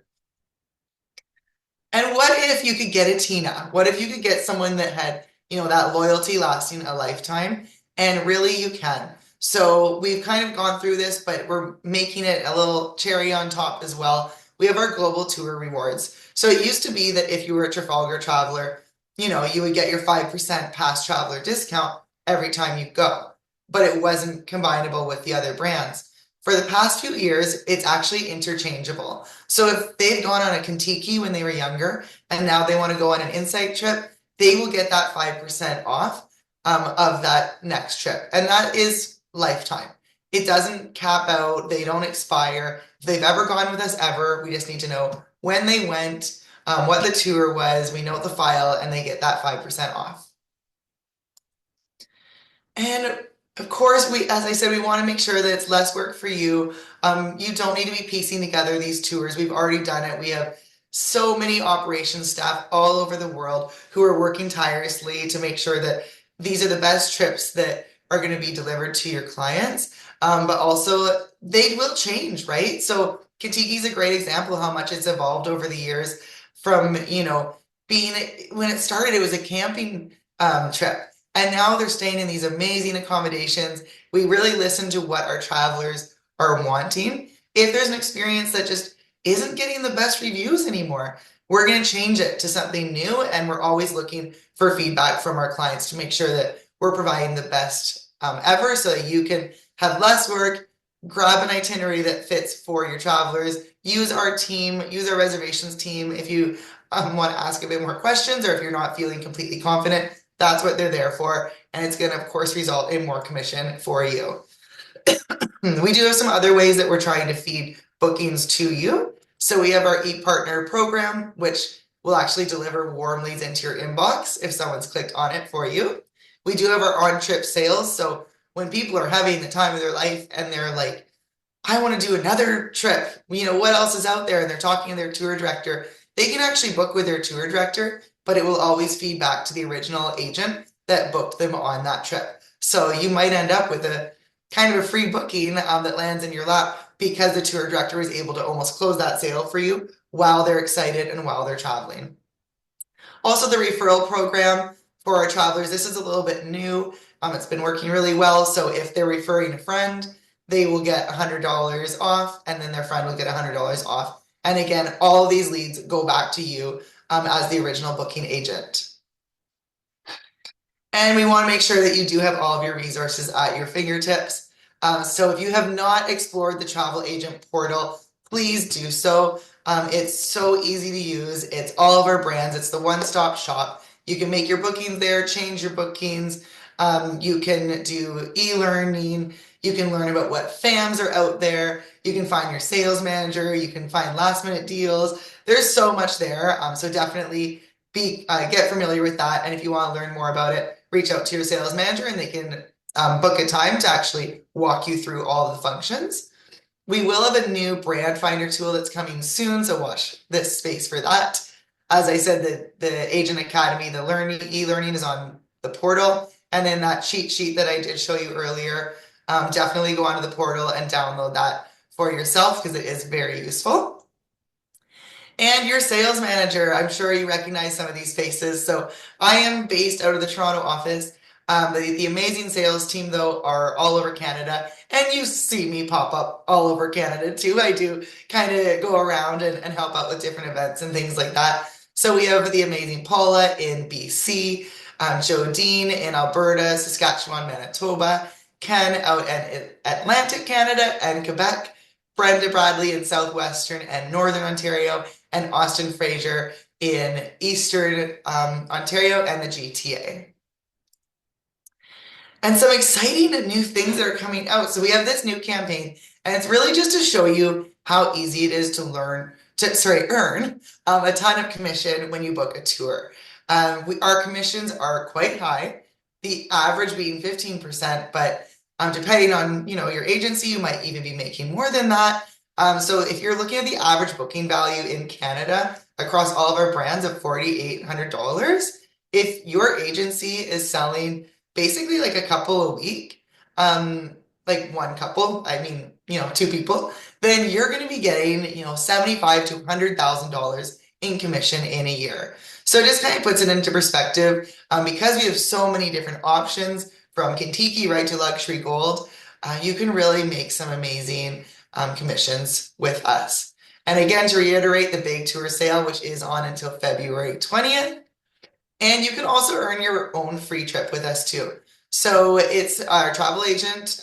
And what if you could get a Tina? What if you could get someone that had, that loyalty lasting a lifetime? And really you can. So we've kind of gone through this, but we're making it a little cherry on top as well. We have our global tour rewards. So it used to be that if you were a Trafalgar traveler, you would get your 5% past traveler discount every time you go, but it wasn't combinable with the other brands. For the past few years, it's actually interchangeable. So if they've gone on a Kentucky when they were younger and now they want to go on an insight trip, they will get that 5% off of that next trip. And that is lifetime. It doesn't cap out. They don't expire. If they've ever gone with us ever, we just need to know when they went, what the tour was, we know the file, and they get that 5% off. And of course, as I said, we want to make sure that it's less work for you. You don't need to be piecing together these tours. We've already done it. We have so many operations staff all over the world who are working tirelessly to make sure that these are the best trips that are going to be delivered to your clients. But also, they will change, right? So Kentucky is a great example of how much it's evolved over the years from, being, when it started, it was a camping trip. And now they're staying in these amazing accommodations. We really listen to what our travelers are wanting. If there's an experience that just isn't getting the best reviews anymore, we're going to change it to something new. And we're always looking for feedback from our clients to make sure that we're providing the best ever so that you can have less work, grab an itinerary that fits for your travelers, use our team, use our reservations team if you want to ask a bit more questions or if you're not feeling completely confident. That's what they're there for, and it's going to, of course, result in more commission for you. We do have some other ways that we're trying to feed bookings to you. So we have our Eat Partner program, which will actually deliver warm leads into your inbox if someone's clicked on it for you. We do have our on-trip sales. So when people are having the time of their life and they're like, I want to do another trip, what else is out there? And they're talking to their tour director. They can actually book with their tour director, but it will always feed back to the original agent that booked them on that trip. So you might end up with a kind of a free booking that lands in your lap because the tour director was able to almost close that sale for you while they're excited and while they're traveling. Also, the referral program for our travelers, this is a little bit new. It's been working really well. So if they're referring a friend, they will get $100 off, and then their friend will get $100 off. And again, all of these leads go back to you as the original booking agent. And we want to make sure that you do have all of your resources at your fingertips. So if you have not explored the travel agent portal, please do so. It's so easy to use. It's all of our brands. It's the one-stop shop. You can make your bookings there, change your bookings. You can do e-learning. You can learn about what FAMs are out there. You can find your sales manager. You can find last-minute deals. There's so much there. So definitely get familiar with that. And if you want to learn more about it, reach out to your sales manager and they can book a time to actually walk you through all the functions. We will have a new brand finder tool that's coming soon, so watch this space for that. As I said, the Agent Academy, the e-learning is on the portal, And then that cheat sheet that I did show you earlier, definitely go onto the portal and download that for yourself because it is very useful. And your sales manager, I'm sure you recognize some of these faces. So I am based out of the Toronto office. The amazing sales team, though, are all over Canada. And you see me pop up all over Canada, too. I do kind of go around and help out with different events and things like that. So we have the amazing Paula in BC, Jodine in Alberta, Saskatchewan, Manitoba, Ken out in Atlantic Canada and Quebec, Brenda Bradley in Southwestern and Northern Ontario, and Austin Fraser in Eastern Ontario and the GTA. And some exciting new things that are coming out. So we have this new campaign, and it's really just to show you how easy it is to earn a ton of commission when you book a tour. Our commissions are quite high, the average being 15%, but depending on your agency, you might even be making more than that. So if you're looking at the average booking value in Canada across all of our brands of $4,800, if your agency is selling basically like a couple a week, like one couple, I mean, two people, then you're going to be getting, $75,000 to $100,000 in commission in a year. So it just kind of puts it into perspective, because we have so many different options from Kentucky right to luxury gold. You can really make some amazing commissions with us. And again, to reiterate, the big tour sale, which is on until February 20th. And you can also earn your own free trip with us too. So it's our travel agent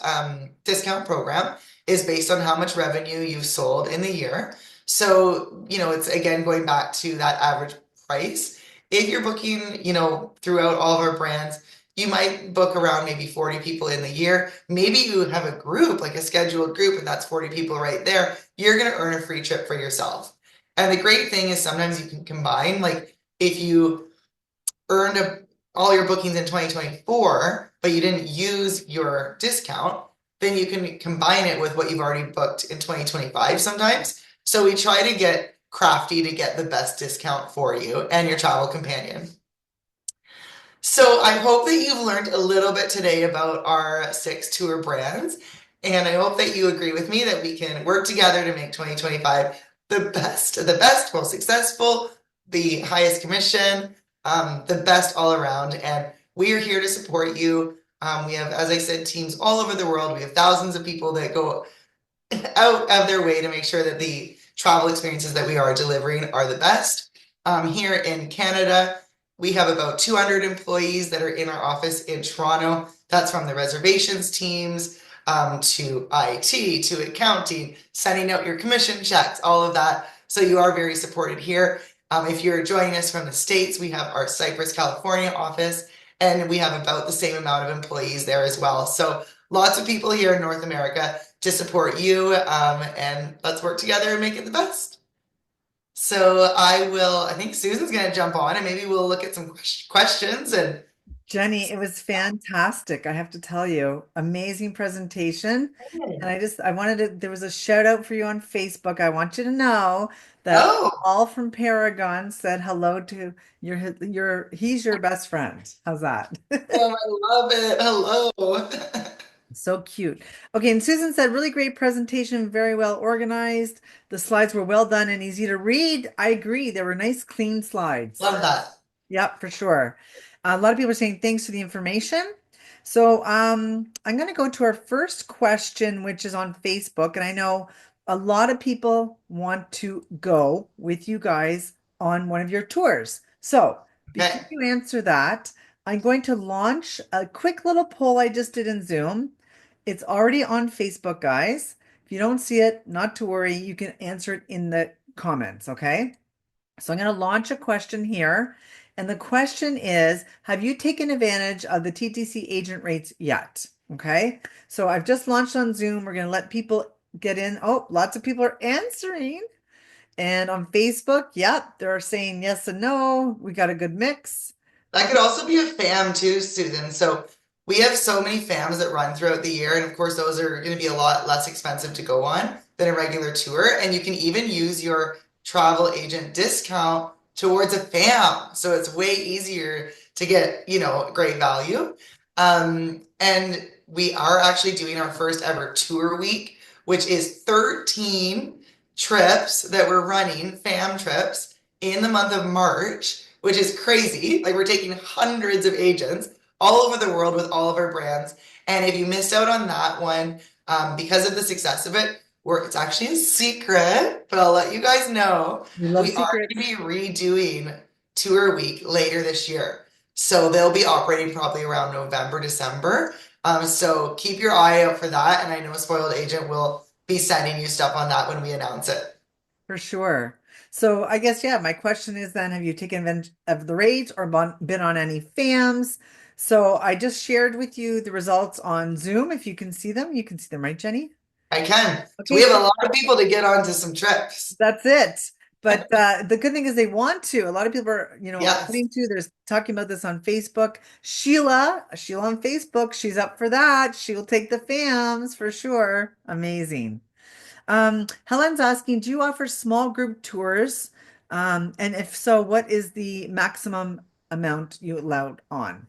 discount program is based on how much revenue you've sold in the year. So, it's again going back to that average price. If you're booking, throughout all of our brands, you might book around maybe 40 people in the year. Maybe you have a group, like a scheduled group, and that's 40 people right there. You're going to earn a free trip for yourself. And the great thing is sometimes you can combine, like if you earned all your bookings in 2024, but you didn't use your discount, then you can combine it with what you've already booked in 2025 sometimes. So we try to get crafty to get the best discount for you and your travel companion. So I hope that you've learned a little bit today about our 6 tour brands. And I hope that you agree with me that we can work together to make 2025 the best, most successful, the highest commission, the best all around. And we are here to support you. We have, as I said, teams all over the world. We have thousands of people that go out of their way to make sure that the travel experiences that we are delivering are the best. Here in Canada, we have about 200 employees that are in our office in Toronto. That's from the reservations teams, to IT, to accounting, sending out your commission checks, all of that. So you are very supported here. If you're joining us from the States, we have our Cypress, California office, and we have about the same amount of employees there as well. So lots of people here in North America to support you, and let's work together and make it the best. So I think Susan's going to jump on and maybe we'll look at some questions. And Jenny, it was fantastic. I have to tell you, amazing presentation. And I wanted to, there was a shout out for you on Facebook. I want you to know that oh, all from Paragon said hello to he's your best friend. How's that? I love it. Hello. So cute. Okay, and Susan said, really great presentation, very well organized. The slides were well done and easy to read. I agree. They were nice, clean slides. Love that. Yep, for sure. A lot of people are saying thanks for the information. So I'm going to go to our first question, which is on Facebook. And I know a lot of people want to go with you guys on one of your tours. So before Okay. you answer that, I'm going to launch a quick little poll I just did in Zoom. It's already on Facebook, guys. If you don't see it, not to worry, you can answer it in the comments, okay? So I'm going to launch a question here. And the question is, have you taken advantage of the TTC agent rates yet? Okay. So I've just launched on Zoom. We're going to let people get in. Oh, lots of people are answering. And on Facebook, yep, they're saying yes and no. We got a good mix. That could also be a FAM too, Susan. So we have so many FAMs that run throughout the year. And of course, those are going to be a lot less expensive to go on than a regular tour. And you can even use your travel agent discount towards a FAM. So it's way easier to get, great value. And we are actually doing our first ever tour week, which is 13 trips that we're running, fam trips, in the month of March, which is crazy. Like we're taking hundreds of agents all over the world with all of our brands. And if you missed out on that one, because of the success of it, it's actually a secret, but I'll let you guys know. We love We are going to secrets. be redoing Tour Week later this year. So they'll be operating probably around November, December. So keep your eye out for that. And I know Spoiled Agent will be sending you stuff on that when we announce it. For sure. So I guess, yeah, my question is then, have you taken advantage of the rates or been on any FAMs? So I just shared with you the results on Zoom. If you can see them, you can see them, right, Jenny? I can. So we Okay, have a so lot of people to get onto some trips. that's it. But the good thing is they want to. A lot of people are, Yes. wanting to. There's talking about this on Facebook. Sheila on Facebook, she's up for that. She'll take the FAMs for sure. Amazing. Helen's asking, do you offer small group tours? And if so, what is the maximum amount you allowed on?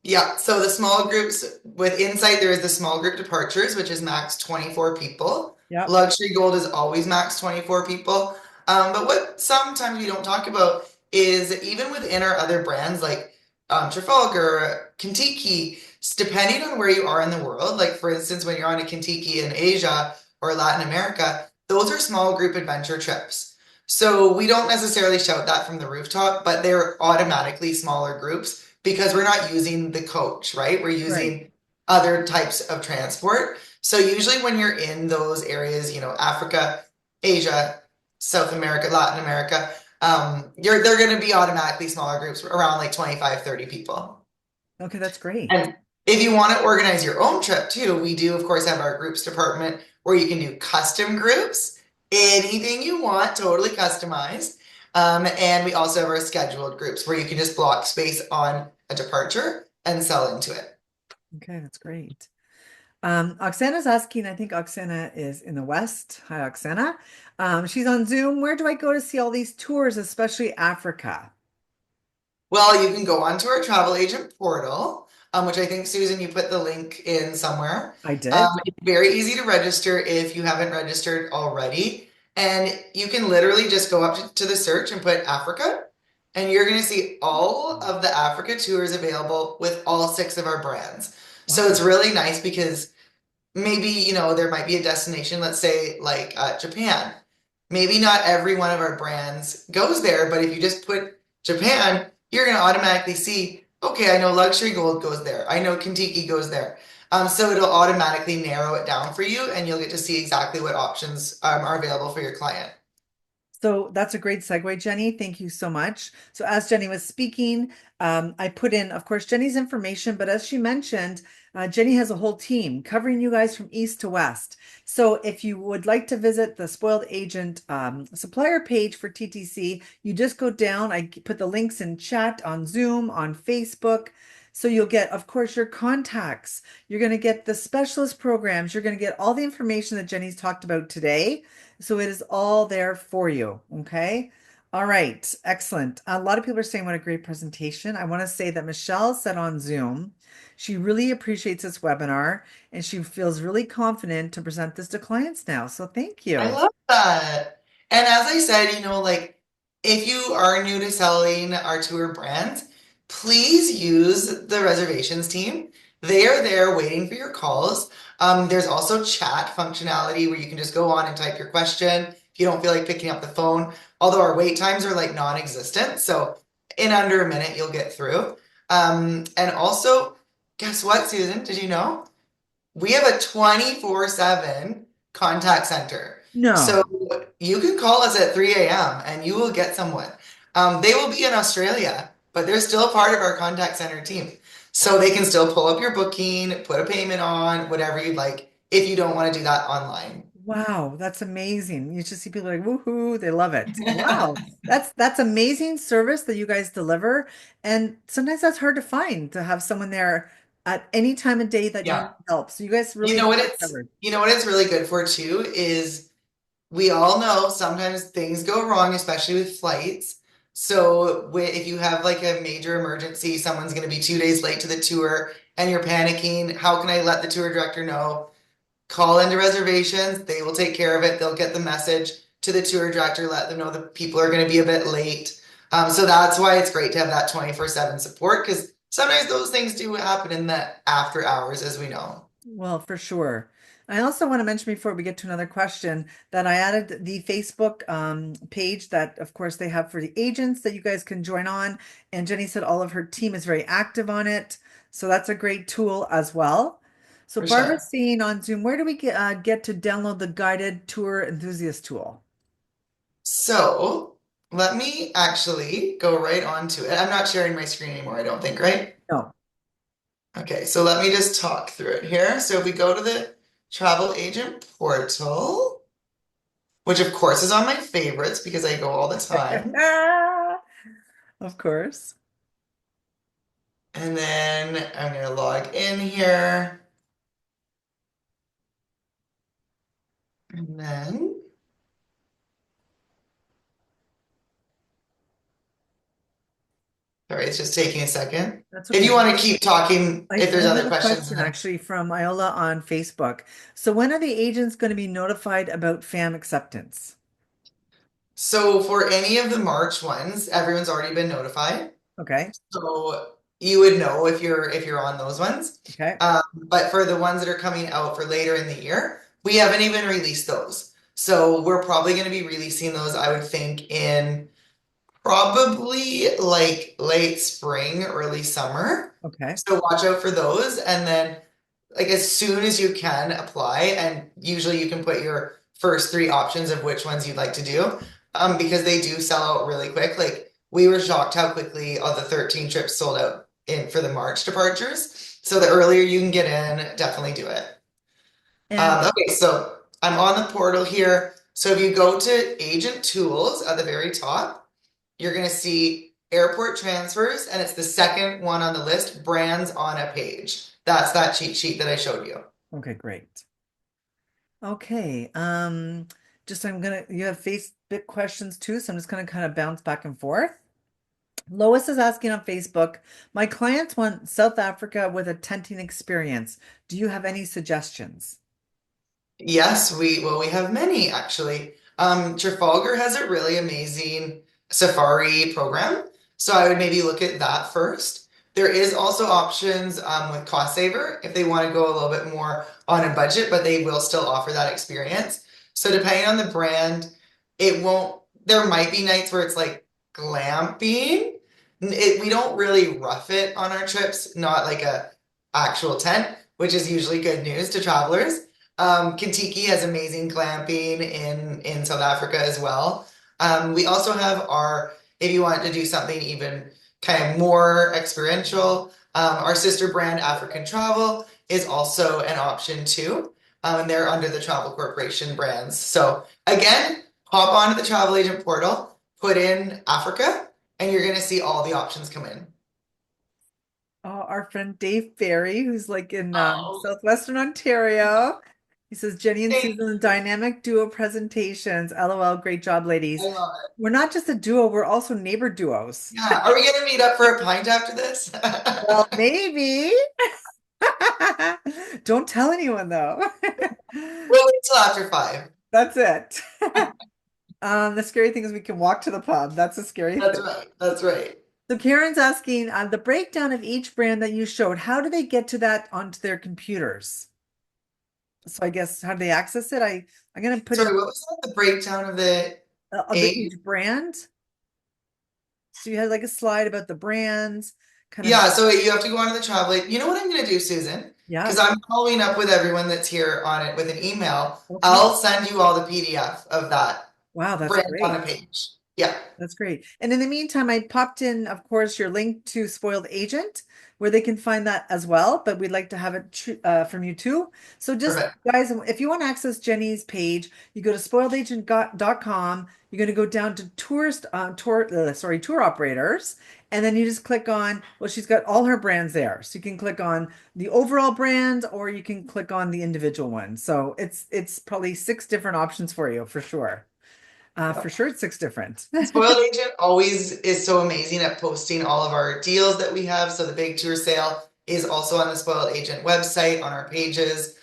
Yeah, so the small groups with Insight, there is the small group departures, which is max 24 people. Yep. Luxury Gold is always max 24 people. But what sometimes we don't talk about is even within our other brands like Trafalgar, Kentucky, depending on where you are in the world, like for instance, when you're on a Kentucky in Asia or Latin America, those are small group adventure trips. So we don't necessarily shout that from the rooftop, but they're automatically smaller groups because we're not using the coach, right? We're Right. using other types of transport. So usually when you're in those areas, Africa, Asia, South America, Latin America, they're going to be automatically smaller groups around like 25, 30 people. Okay, that's great. And if you want to organize your own trip too, we do, of course, have our groups department where you can do custom groups, anything you want, totally customized. And we also have our scheduled groups where you can just block space on a departure and sell into it. Okay, that's great. Oksana's asking, I think Oksana is in the West. Hi, Oksana. She's on Zoom. Where do I go to see all these tours, especially Africa? Well, you can go onto our travel agent portal, which I think, Susan, you put the link in somewhere. I did. It's very easy to register if you haven't registered already. And you can literally just go up to the search and put Africa, and you're going to see all of the Africa tours available with all six of our brands. So Wow. it's really nice because maybe, there might be a destination, let's say like Japan. Maybe not every one of our brands goes there, but if you just put Japan, you're going to automatically see, okay, I know Luxury Gold goes there. I know Kentucky goes there. So it'll automatically narrow it down for you, and you'll get to see exactly what options are available for your client. So that's a great segue, Jenny. Thank you so much. So as Jenny was speaking, I put in, of course, Jenny's information, but as she mentioned, Jenny has a whole team covering you guys from east to west. So if you would like to visit the Spoiled Agent supplier page for TTC, you just go down. I put the links in chat on Zoom, on Facebook. So you'll get, of course, your contacts. You're going to get the specialist programs. You're going to get all the information that Jenny's talked about today. So it is all there for you. Okay. All right. Excellent. A lot of people are saying what a great presentation. I want to say that Michelle said on Zoom, she really appreciates this webinar and she feels really confident to present this to clients now. So thank I you. love that. And as I said, like if you are new to selling our tour brands, please use the reservations team. They are there waiting for your calls. There's also chat functionality where you can just go on and type your question if you don't feel like picking up the phone. Although our wait times are like non-existent, so in under a minute you'll get through. And also, guess what, Susan? Did you know? We have a 24/7 contact center. So No. you can call us at 3 a.m. and you will get someone. They will be in Australia, but they're still part of our contact center team. So they can still pull up your booking, put a payment on, whatever you'd like, if you don't want to do that online. Wow, that's amazing. You just see people like woohoo, they love it. Wow. That's amazing service that you guys deliver. And sometimes that's hard to find to have someone there at any time of day that you need Yeah. help. So you guys You really know have what that it's covered. you know what it's really good for too is we all know sometimes things go wrong, especially with flights. So if you have like a major emergency, someone's going to be 2 days late to the tour and you're panicking, how can I let the tour director know? Call into reservations. They will take care of it. They'll get the message to the tour director, let them know that people are going to be a bit late. So that's why it's great to have that 24/7 support because sometimes those things do happen in the after hours, as we know. Well, for sure. I also want to mention before we get to another question that I added the Facebook page that, of course, they have for the agents that you guys can join on. And Jenny said all of her team is very active on it. So that's a great tool as well. So For Barbara's sure. saying on Zoom, where do we get to download the guided tour enthusiast tool? So let me actually go right on to it. I'm not sharing my screen anymore, I don't think, right? No. Okay, so let me just talk through it here. So if we go to the travel agent portal, which of course is on my favorites because I go all the time. Of course. And then I'm going to log in here. And then, sorry, it's just taking a second. That's If okay. you want to keep talking, I if there's have other another questions, and question then. actually from Iola on Facebook. So when are the agents going to be notified about FAM acceptance? So for any of the March ones, everyone's already been notified. Okay. So you would know if you're on those ones. Okay. But for the ones that are coming out for later in the year, we haven't even released those. So we're probably going to be releasing those, I would think, in probably like late spring, early summer. Okay. So watch out for those. And then like as soon as you can apply, and usually you can put your first three options of which ones you'd like to do, because they do sell out really quick. Like we were shocked how quickly all the 13 trips sold out in for the March departures. So the earlier you can get in, definitely do it. And Okay, so I'm on the portal here. So if you go to agent tools at the very top, you're going to see airport transfers, and it's the second one on the list, brands on a page. That's that cheat sheet that I showed you. okay, great. Okay. Just you have Facebook questions too, so I'm just gonna kind of bounce back and forth. Lois is asking on Facebook, my clients want South Africa with a tenting experience. Do you have any suggestions? Yes, we have many actually. Trafalgar has a really amazing safari program, so I would maybe look at that first. There is also options with Cost Saver if they want to go a little bit more on a budget, but they will still offer that experience. So depending on the brand, it won't. There might be nights where it's like glamping. We don't really rough it on our trips, not like a actual tent, which is usually good news to travelers. Kentucky has amazing glamping in South Africa as well. We also have if you want to do something even kind of more experiential, our sister brand African Travel is also an option too. And they're under the Travel Corporation brands. So again, hop onto the travel agent portal, put in Africa, and you're going to see all the options come in. Our friend Dave Ferry, who's like in Oh, southwestern Ontario. He says, Jenny and thank Susan, dynamic duo presentations. LOL, great job, I ladies. love it. We're not just a duo, we're also neighbor duos. Yeah, are we going to meet up for a pint after this? Well, maybe. Don't tell anyone though. We'll wait till after 5. That's it. The scary thing is we can walk to the pub. That's a scary That's thing. right. That's right. So Karen's asking the breakdown of each brand that you showed. How do they get to that onto their computers? So I guess how do they access it? I'm gonna put in Sorry, what was that? The breakdown of the of eight? each brand. So you had like a slide about the brands, kind of Yeah, so you have to go onto the travel. You know what I'm going to do, Susan? yeah. Because I'm following up with everyone that's here on it with an email. Okay. I'll send you all the PDF of that Wow, that's brand on the great. page. Yeah, That's great. And in the meantime, I popped in, of course, your link to Spoiled Agent, where they can find that as well. But we'd like to have it from you too. So just perfect. guys, if you want to access Jenny's page, you go to spoiledagent.com. You're going to go down to tour operators, and then you just click on, well, she's got all her brands there. So you can click on the overall brand, or you can click on the individual one. So it's probably 6 different options for you for sure. For sure, it's 6 different. Spoiled Agent always is so amazing at posting all of our deals that we have. So the big tour sale is also on the Spoiled Agent website on our pages.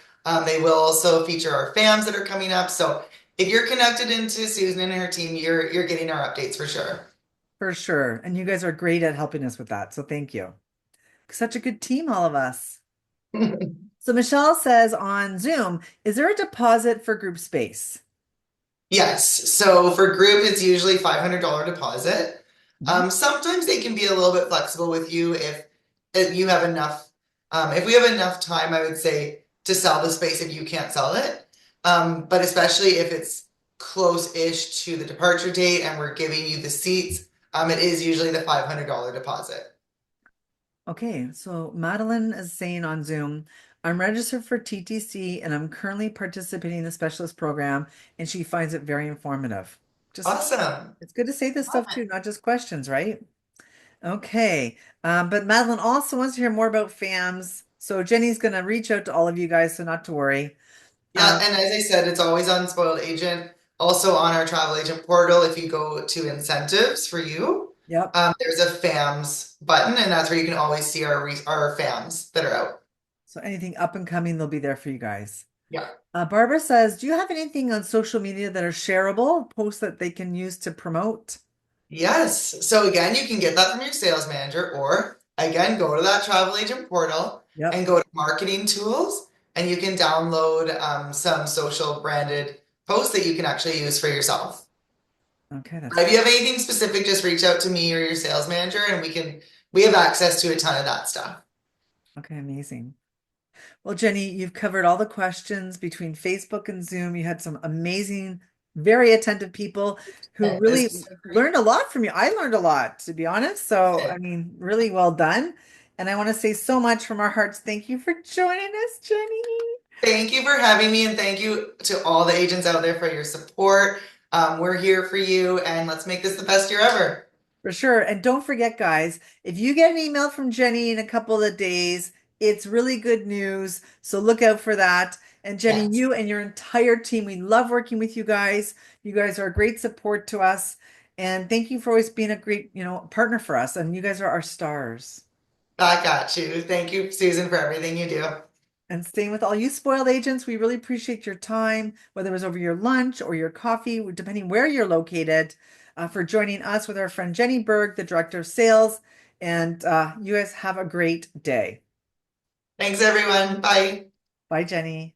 They will also feature our fams that are coming up. So if you're connected into Susan and her team, you're getting our updates for sure. For sure. And you guys are great at helping us with that. So thank you. Such a good team, all of us. So Michelle says on Zoom, is there a deposit for group space? Yes. So for group, it's usually $500 deposit. Mhm. Sometimes they can be a little bit flexible with you if you have enough. If we have enough time, I would say to sell the space if you can't sell it. But especially if it's close-ish to the departure date and we're giving you the seats, it is usually the $500 deposit. Okay, so Madeline is saying on Zoom, I'm registered for TTC and I'm currently participating in the specialist program, and she finds it very informative. Just Awesome. it's good to say this Love stuff it. too, not just questions, right? Okay, but Madeline also wants to hear more about FAMs. So Jenny's gonna reach out to all of you guys, so not to worry. Yeah, and as I said, it's always on Spoiled Agent. Also on our travel agent portal, if you go to incentives for you, Yep. there's a FAMS button, and that's where you can always see our FAMs that are out. So anything up and coming, they'll be there for you guys. Yeah. Barbara says, do you have anything on social media that are shareable, posts that they can use to promote? Yes. So again, you can get that from your sales manager, or again, go to that travel agent portal Yep. and go to marketing tools, and you can download some social branded posts that you can actually use for yourself. Okay, that's But if you have anything specific, just reach out to me or your sales manager, and we have access to a ton of that stuff. okay, amazing. Well, Jenny, you've covered all the questions between Facebook and Zoom. You had some amazing, very attentive people who This really is so great. learned a lot from you. I learned a lot, to be honest. So, I mean, really well done. And I want to say so much from our hearts. Thank you for joining us, Jenny. Thank you for having me, and thank you to all the agents out there for your support. We're here for you, and let's make this the best year ever. For sure. And don't forget, guys, if you get an email from Jenny in a couple of days, it's really good news. So look out for that. And Jenny, Yes. you and your entire team, we love working with you guys. You guys are a great support to us. And thank you for always being a great, partner for us. And you guys are our stars. Back at you. Thank you, Susan, for everything you do. And staying with all you spoiled agents, we really appreciate your time, whether it was over your lunch or your coffee, depending where you're located, for joining us with our friend Jenny Berg, the Director of Sales. And you guys have a great day. Thanks, everyone. Bye. Bye, Jenny.